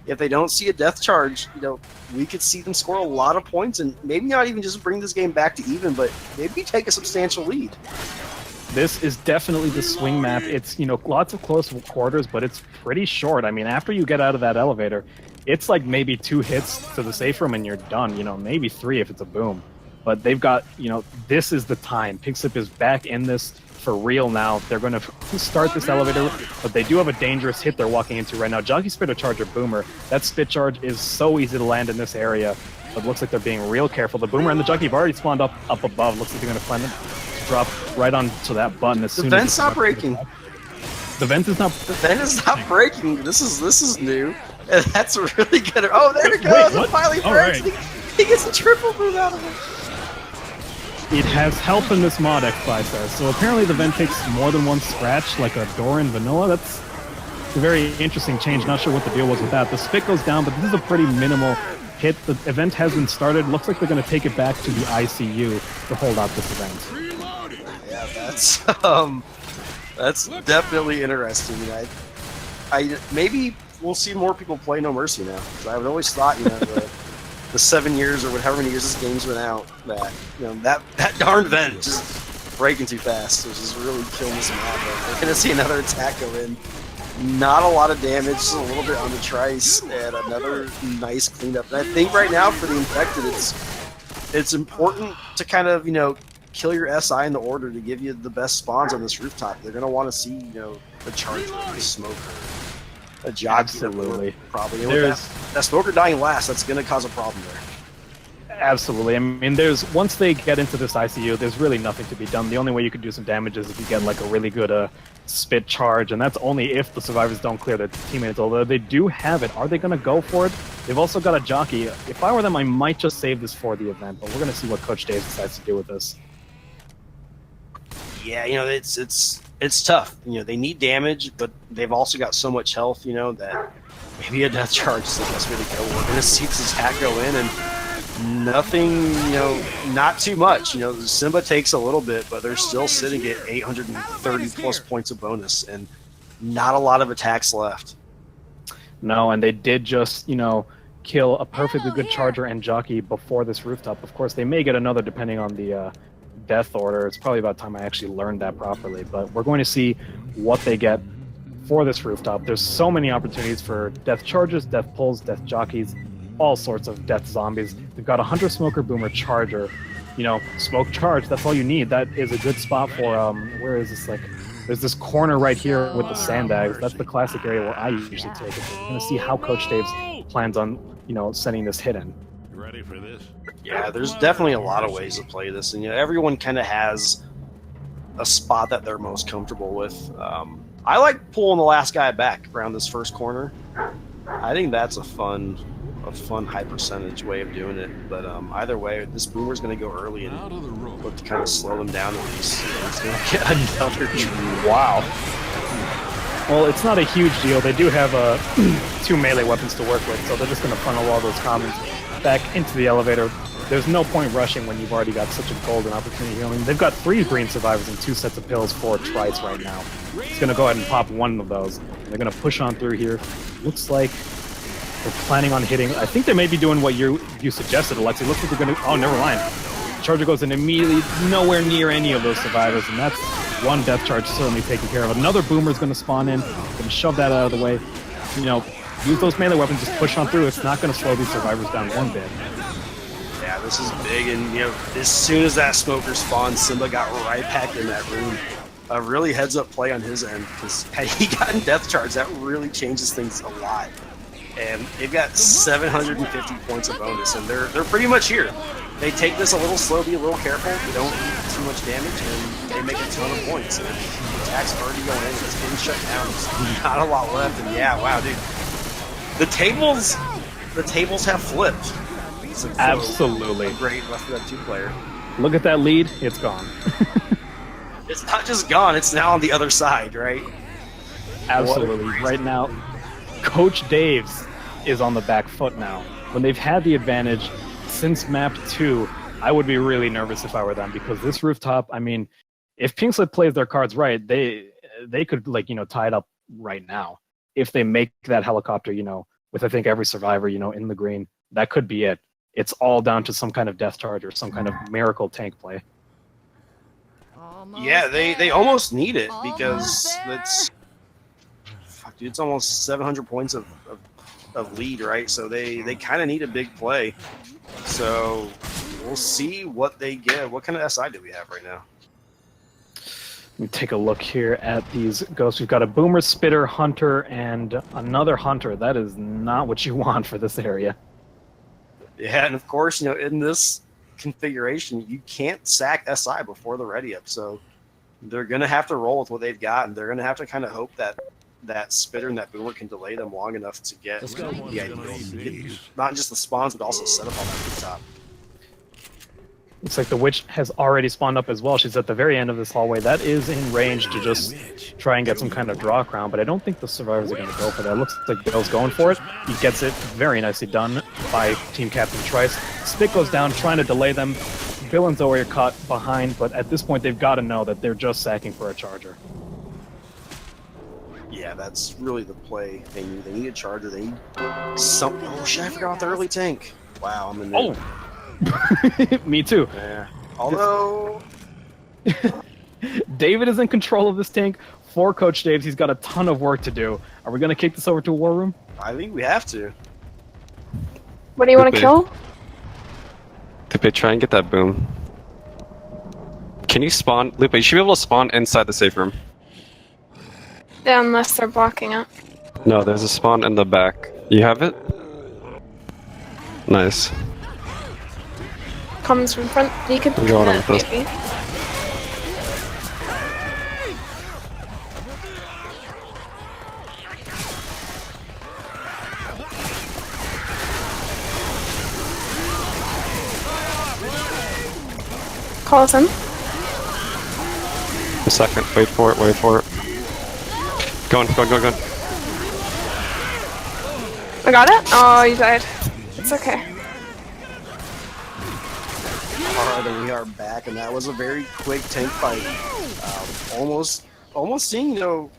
If they don't see a death charge, you know, we could see them score a lot of points and maybe not even just bring this game back to even, but maybe take a substantial lead. This is definitely the swing map. It's, you know, lots of close quarters, but it's pretty short. I mean, after you get out of that elevator, it's like maybe 2 hits to the safe room and you're done. You know, maybe 3 if it's a boom. But they've got, you know, this is the time. Pink Slip is back in this for real now. They're going to start this elevator, but they do have a dangerous hit they're walking into right now. Jockey Spit or Charger Boomer. That Spit Charge is so easy to land in this area, but looks like they're being real careful. The Boomer and the Jockey have already spawned up above. Looks like they're going to plan to drop right onto that button as soon as the vent's not breaking. The vent is not. The vent is not breaking. This is new. And that's really good. Oh, there it goes. It finally breaks. Right. He gets a triple boom out of it. It has help in this mod, X5 says. So apparently the vent takes more than one scratch, like a door in vanilla. That's a very interesting change. Not sure what the deal was with that. The spit goes down, but this is a pretty minimal hit. The event has been started. Looks like they're going to take it back to the ICU to hold out this event. Yeah, that's definitely interesting. I maybe we'll see more people play No Mercy now. I would always thought, you know, the 7 years or whatever many years this game's been out, that, you know, that darn vent just breaking too fast, which is really killing this map. We're gonna see another attack go in. Not a lot of damage, just a little bit on the trice, and another nice cleanup. And I think right now for the infected, it's important to kind of, you know, kill your SI in the order to give you the best spawns on this rooftop. They're gonna want to see, you know, a Charger, a Smoker, a Jockey. Absolutely. Probably. That Smoker dying last, that's going to cause a problem there. Absolutely. I mean, once they get into this ICU, there's really nothing to be done. The only way you could do some damage is if you get like a really good spit charge, and that's only if the survivors don't clear their teammates, although they do have it. Are they going to go for it? They've also got a Jockey. If I were them, I might just save this for the event, but we're going to see what Coach Dave decides to do with this. Yeah, you know, it's tough. You know, they need damage, but they've also got so much health, you know, that maybe a death charge is the best way to go. We're going to see this attack go in, and nothing, you know, not too much. You know, Simba takes a little bit, but they're still sitting at 830 plus points of bonus, and not a lot of attacks left. No, and they did just, you know, kill a perfectly good Charger and Jockey before this rooftop. Of course, they may get another depending on the death order. It's probably about time I actually learned that properly, but we're going to see what they get for this rooftop. There's so many opportunities for death charges, death pulls, death jockeys, all sorts of death zombies. They've got a Hunter, Smoker, Boomer, Charger. You know, smoke charge, that's all you need. That is a good spot for, where is this, like, there's this corner right here with the sandbags. That's the classic area where I usually take it. We're going to see how Coach Dave's plans on, you know, sending this hit in. Ready for this? Yeah, there's definitely a lot of ways to play this, and you know, everyone kind of has a spot that they're most comfortable with. I like pulling the last guy back around this first corner. I think that's a fun high percentage way of doing it. But either way, this Boomer's going to go early and look to kind of slow them down at least. He's going to get another. Wow. Well, it's not a huge deal. They do have 2 melee weapons to work with, so they're just going to funnel all those commons back into the elevator. There's no point rushing when you've already got such a golden opportunity. I mean, they've got 3 green survivors and 2 sets of pills for Trice right now. It's going to go ahead and pop one of those. They're going to push on through here. Looks like they're planning on hitting. I think they may be doing what you suggested, Alexi. Looks like they're going to... Oh, never mind. Charger goes in immediately, nowhere near any of those survivors, and that's one death charge certainly taken care of. Another Boomer is going to spawn in. Going to shove that out of the way. You know, use those melee weapons, just push on through. It's not going to slow these survivors down one bit. Yeah, this is big, and you know, as soon as that Smoker spawned, Simba got right back in that room. A really heads-up play on his end, because had he gotten death charge, that really changes things a lot. And they've got 750 points of bonus, and they're pretty much here. They take this a little slow, be a little careful. They don't do too much damage, and they make a ton of points. And the attack's already going in. It's getting shut down. There's not a lot left, and yeah, wow, dude. The tables have flipped. It's like Absolutely. a great Left 4 Dead 2 player. Look at that lead. It's gone. It's not just gone, it's now on the other side, right? Absolutely. Right now, Coach Dave's is on the back foot now. When they've had the advantage since map 2, I would be really nervous if I were them, because this rooftop, I mean, if Pink Slip plays their cards right, they could, like, you know, tie it up right now. If they make that helicopter, you know, with I think every survivor, you know, in the green, that could be it. It's all down to some kind of death charge or some kind of miracle tank play. Yeah, they almost need it, because it's fuck, dude, it's almost 700 points of lead, right? So they kind of need a big play. So we'll see what they get. What kind of SI do we have right now? Let me take a look here at these ghosts. We've got a Boomer, Spitter, Hunter, and another Hunter. That is not what you want for this area. Yeah, and of course, you know, in this configuration, you can't sack SI before they're ready up. So they're going to have to roll with what they've got, and they're going to have to kind of hope that Spitter and that Boomer can delay them long enough to get the ideal, not just the spawns, but also set up on that rooftop. Looks like the Witch has already spawned up as well. She's at the very end of this hallway. That is in range to just try and get some kind of draw crown, but I don't think the survivors are going to go for that. It looks like Bill's going for it. He gets it very nicely done by Team Captain Trice. Spit goes down, trying to delay them. Bill and Zoe are caught behind, but at this point they've got to know that they're just sacking for a charger. Yeah, that's really the play. They need a charger. They need some. Oh shit! I forgot about the early tank. Wow, I'm in there. Oh, me too. Yeah. Although David is in control of this tank for Coach Dave's. He's got a ton of work to do. Are we going to kick this over to a war room? I think we have to. What do you want to kill? Lupe, try and get that boom. Can you spawn? Lupe, you should be able to spawn inside the safe room. Yeah, unless they're blocking it. No, there's a spawn in the back. You have it? Nice. Comes from front. You could I'm going on with this. maybe. Call us in. A second. Wait for it. Wait for it. Go on. Go on. Go on. Go on. I got it? Oh, you died. It's okay. Alright, and we are back, and that was a very quick tank fight. Almost seeing, you know,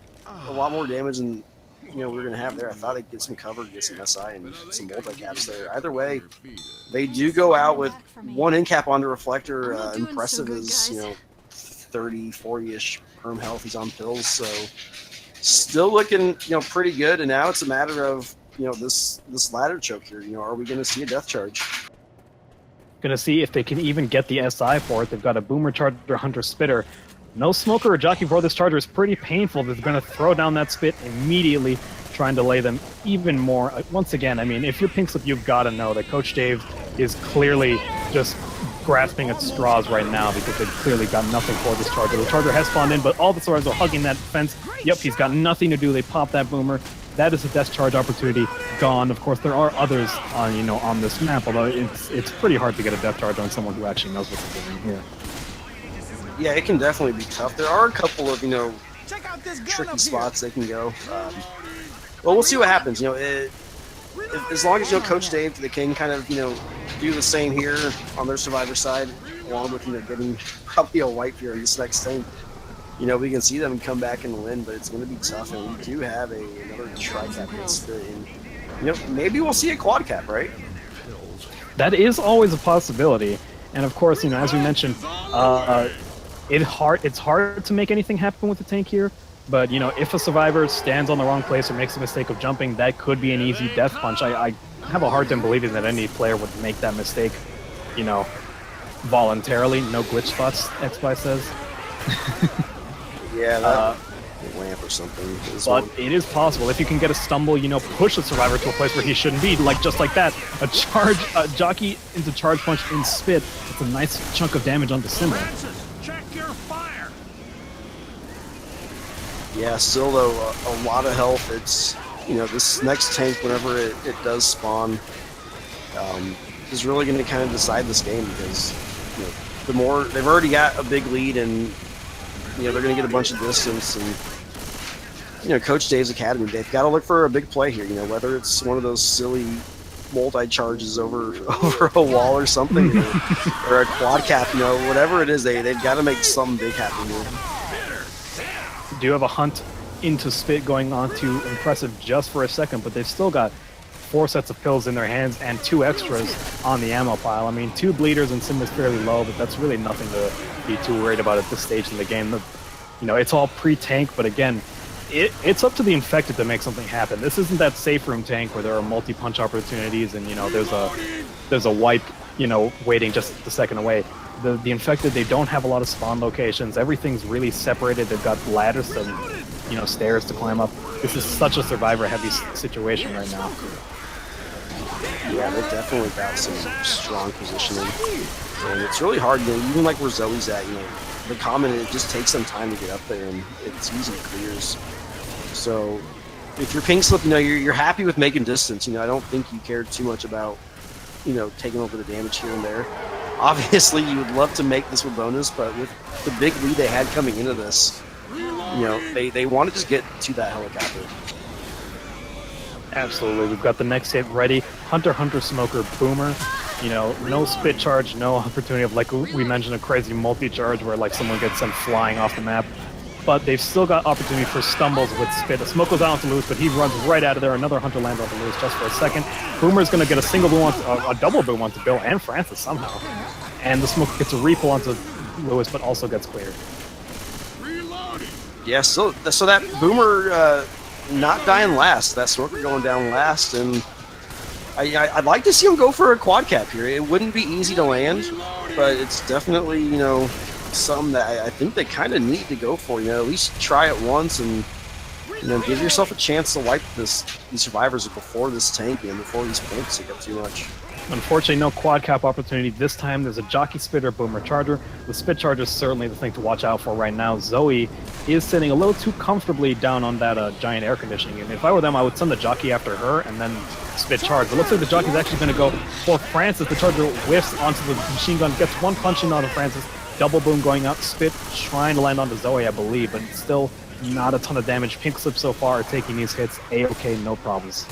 a lot more damage than, you know, we were going to have there. I thought they'd get some cover, get some SI, and some multi-caps there. Either way, they do go out with one in-cap on the Reflector. Impressive as, you know, 30, 40-ish perm health. He's on pills, so still looking, you know, pretty good. And now it's a matter of, you know, this ladder choke here. You know, are we going to see a death charge? Gonna see if they can even get the SI for it. They've got a Boomer, Charger, Hunter, Spitter. No Smoker or Jockey for this Charger is pretty painful. They're gonna throw down that Spit immediately, trying to delay them even more. Once again, I mean, if you're Pink Slip, you've got to know that Coach Dave is clearly just grasping at straws right now, because they've clearly got nothing for this Charger. The Charger has spawned in, but all the survivors are hugging that fence. Yep, he's got nothing to do. They pop that Boomer. That is a death charge opportunity gone. Of course, there are others on, you know, on this map, although it's pretty hard to get a death charge on someone who actually knows what they're doing here. Yeah, it can definitely be tough. There are a couple of, you know, tricky spots they can go. Well, we'll see what happens. You know, as long as, you know, Coach Dave, they can kind of, you know, do the same here on their survivor side, along with, you know, getting probably a wipe here in this next thing. You know, we can see them come back and win, but it's going to be tough, and we do have another tri-cap against it. And, you know, maybe we'll see a quad cap, right? That is always a possibility, and of course, you know, as we mentioned, it's hard to make anything happen with the tank here. But, you know, if a survivor stands on the wrong place or makes a mistake of jumping, that could be an easy death punch. I have a hard time believing that any player would make that mistake, you know, voluntarily. No glitch spots, XY says. Yeah, that lamp or something. But it is possible. If you can get a stumble, you know, push the survivor to a place where he shouldn't be, like just like that. A jockey into charge punch in Spit. It's a nice chunk of damage on the Simmer. Check your fire. Yeah, still though, a lot of health. It's this next tank, whenever it does spawn, is really going to kind of decide this game because the more they've already got a big lead and they're going to get a bunch of distance and Coach Dave's Academy, they've got to look for a big play here. Whether it's one of those silly multi-charges over a wall or something, or a quad cap, whatever it is, they've got to make something big happen here. Do you have a hunt into Spit going on to impressive just for a second, but they've still got 4 sets of pills in their hands and 2 extras on the ammo pile. I mean, 2 bleeders and Sim is fairly low, but that's really nothing to be too worried about at this stage in the game. It's all pre-tank, but again, it's up to the infected to make something happen. This isn't that safe room tank where there are multi-punch opportunities and there's a wipe waiting just a second away. The infected, they don't have a lot of spawn locations. Everything's really separated. They've got ladders and stairs to climb up. This is such a survivor-heavy situation right now. Yeah, they've definitely got some strong positioning, and it's really hard. Even like where Zoe's at, the common, it just takes some time to get up there, and it's easy clears. So if you're pink slip, you're happy with making distance. I don't think you care too much about taking over the damage here and there. Obviously, you would love to make this with bonus, but with the big lead they had coming into this, they want to just get to that helicopter. Absolutely. We've got the next hit ready. Hunter, Smoker, Boomer. No spit charge, no opportunity of, like we mentioned, a crazy multi-charge where like someone gets sent flying off the map. But they've still got opportunity for stumbles with Spit. The Smoke goes out onto Lewis, but he runs right out of there. Another Hunter lands onto Lewis just for a second. Boomer's going to get a single boom, a double boom onto Bill and Francis somehow. And the Smoke gets a repull onto Lewis, but also gets cleared. Yeah, so that Boomer not dying last. That Smoker going down last, and I'd like to see him go for a quad cap here. It wouldn't be easy to land, but it's definitely, something that I think they kind of need to go for. At least try it once and, give yourself a chance to wipe these survivors before this tank and before these points take up too much. Unfortunately, no quad cap opportunity this time. There's a Jockey Spitter, Boomer Charger. The Spit Charger is certainly the thing to watch out for right now. Zoe is sitting a little too comfortably down on that giant air conditioning. And if I were them, I would send the Jockey after her and then Spit Charge. It looks like the Jockey's actually going to go for Francis. The Charger whiffs onto the machine gun, gets one punch in onto Francis. Double boom going up. Spit trying to land onto Zoe, I believe, but still not a ton of damage. Pink Slip so far are taking these hits. A-okay, no problems.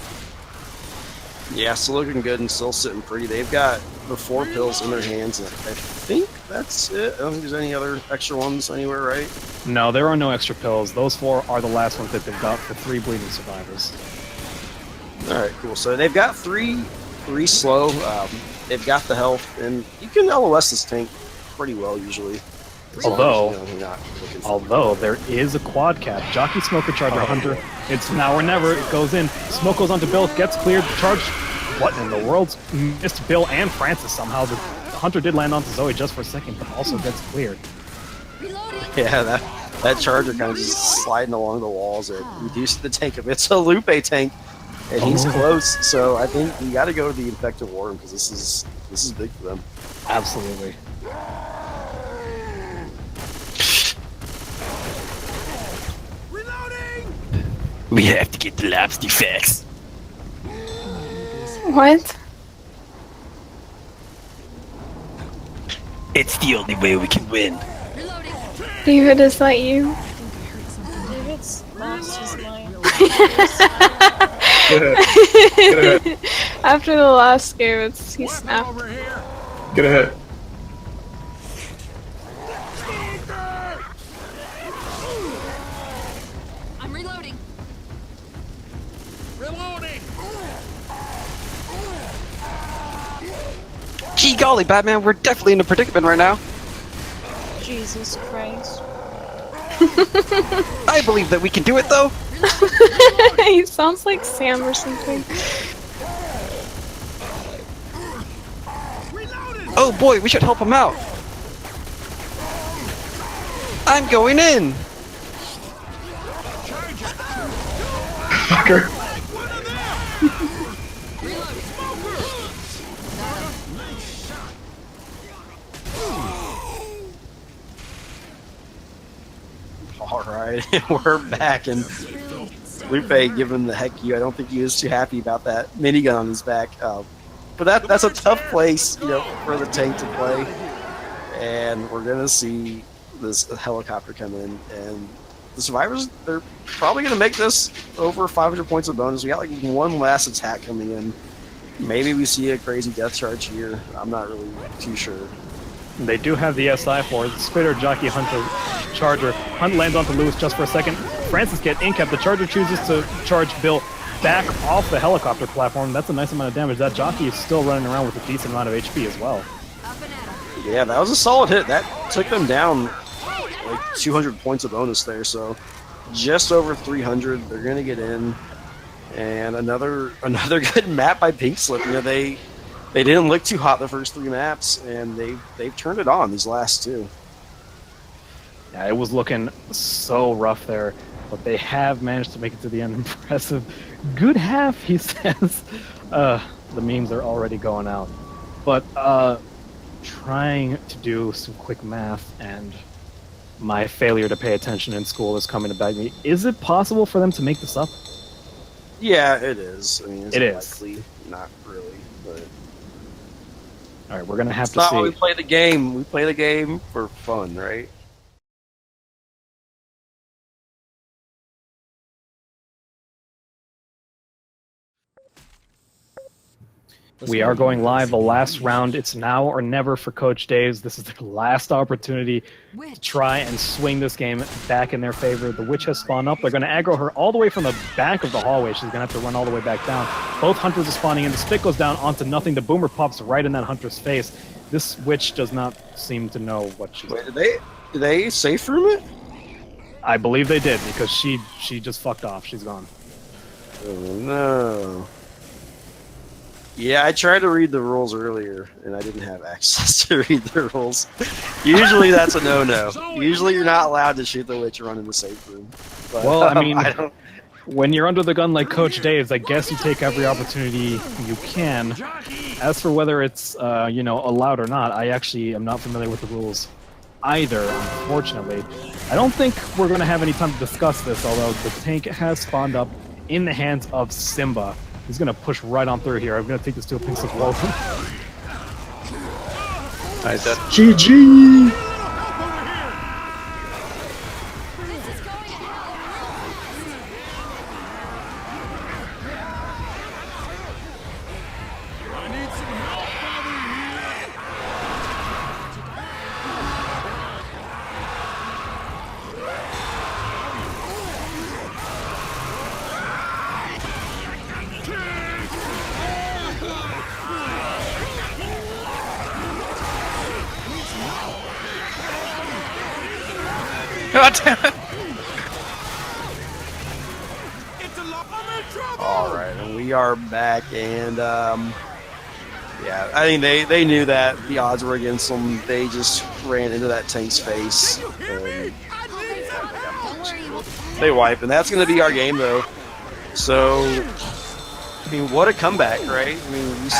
Yeah, still looking good and still sitting pretty. They've got the 4 pills in their hands, and I think that's it. I don't think there's any other extra ones anywhere, right? No, there are no extra pills. Those 4 are the last ones that they've got for 3 bleeding survivors. Alright, cool. So they've got 3 slow. They've got the health, and you can LOS this tank pretty well usually. Although there is a quad cap. Jockey, Smoker, Charger, Hunter. It's now or never. It goes in. Smoke goes onto Bill. Gets cleared. Charge. What in the world? Missed Bill and Francis somehow. The Hunter did land onto Zoe just for a second, but also gets cleared. Yeah, that Charger kind of just sliding along the walls. It reduced the tank. It's a Lupe tank, and he's close. So I think you got to go to the Infected Worm because this is big for them. Absolutely. We have to get the labs defects. What? It's the only way we can win. David, is that you? David's lost his mind. After the last game, he snapped. Get ahead. I'm reloading. Gee golly, Batman, we're definitely in a predicament right now. Jesus Christ. I believe that we can do it, though. He sounds like Sam or something. Oh boy, we should help him out. I'm going in. Fucker. All right, we're back, and Lupe giving him the heck you. I don't think he was too happy about that minigun on his back. But that's a tough place, for the tank to play. And we're gonna see this helicopter come in, and the survivors, they're probably gonna make this over 500 points of bonus. We got like one last attack coming in. Maybe we see a crazy death charge here. I'm not really too sure. They do have the SI for it. Spitter, Jockey, Hunter, Charger. Hunt lands onto Lewis just for a second. Francis get in-cap. The Charger chooses to charge Bill back off the helicopter platform. That's a nice amount of damage. That Jockey is still running around with a decent amount of HP as well. Yeah, that was a solid hit. That took them down like 200 points of bonus there. So just over 300. They're going to get in. And another good map by Pink Slip. They didn't look too hot the first 3 maps, and they've turned it on these last 2. Yeah, it was looking so rough there, but they have managed to make it to the end. Impressive. Good half, he says. The memes are already going out. But trying to do some quick math, and my failure to pay attention in school is coming to bite me. Is it possible for them to make this up? Yeah, it is. I mean, it is. Likely? Not really, but... All right, we're going to have It's to not see. why we play the game. We play the game for fun, right? We are going live. The last round. It's now or never for Coach Daves. This is their last opportunity to try and swing this game back in their favor. The Witch has spawned up. They're going to aggro her all the way from the back of the hallway. She's going to have to run all the way back down. Both Hunters are spawning in. The Spit goes down onto nothing. The Boomer pops right in that Hunter's face. This Witch does not seem to know what she's doing. Wait, did they safe room it? I believe they did, because she just fucked off. She's gone. Oh, no. Yeah, I tried to read the rules earlier, and I didn't have access to read the rules. Usually that's a no-no. Usually you're not allowed to shoot the witch or run in the safe room. But, well, I mean, I don't... when you're under the gun like Coach Daves, I guess you take every opportunity you can. As for whether it's, allowed or not, I actually am not familiar with the rules either, unfortunately. I don't think we're going to have any time to discuss this, although the tank has spawned up in the hands of Simba. He's going to push right on through here. I'm going to take this to a Pink Slip wall. Nice. GG! God damn it! All right, and we are back, and yeah, I think they knew that the odds were against them. They just ran into that tank's face. And, they wipe, and that's going to be our game, though. So, I mean, what a comeback, right? I mean, we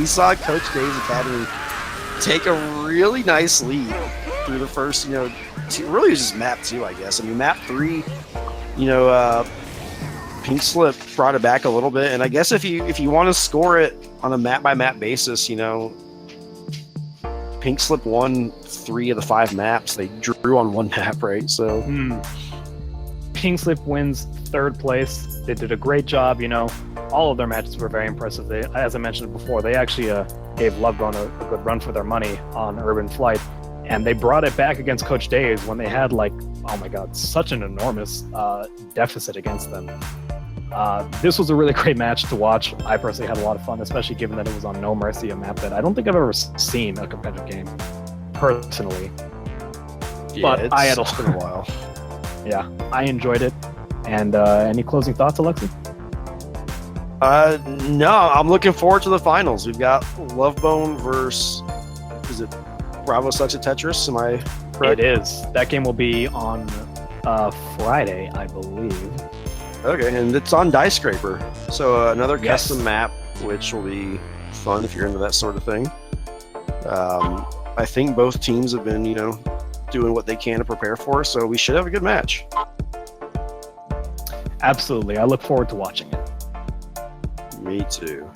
saw Coach Dave's Academy take a really nice lead through the first, really it was just map 2, I guess. I mean, map 3, Pink Slip brought it back a little bit, and I guess if you want to score it on a map by map basis, Pink Slip won 3 of the 5 maps. They drew on 1 map, right? So Pink Slip wins 3rd place. They did a great job. All of their matches were very impressive. They, as I mentioned before, they actually gave Lovebone a good run for their money on Urban Flight, and they brought it back against Coach Daves when they had oh my god, such an enormous deficit against them. This was a really great match to watch. I personally had a lot of fun, especially given that it was on No Mercy, a map that I don't think I've ever seen a competitive game, personally. Yeah, but I had been a while. Yeah, I enjoyed it. And any closing thoughts, Alexi? No, I'm looking forward to the finals. We've got Lovebone versus, is it Bravo Sucks at Tetris? Am I correct? It is. That game will be on Friday, I believe. Okay, and it's on Dice Scraper. So another custom map, which will be fun if you're into that sort of thing. I think both teams have been, doing what they can to prepare for, so we should have a good match. Absolutely. I look forward to watching it. Me too.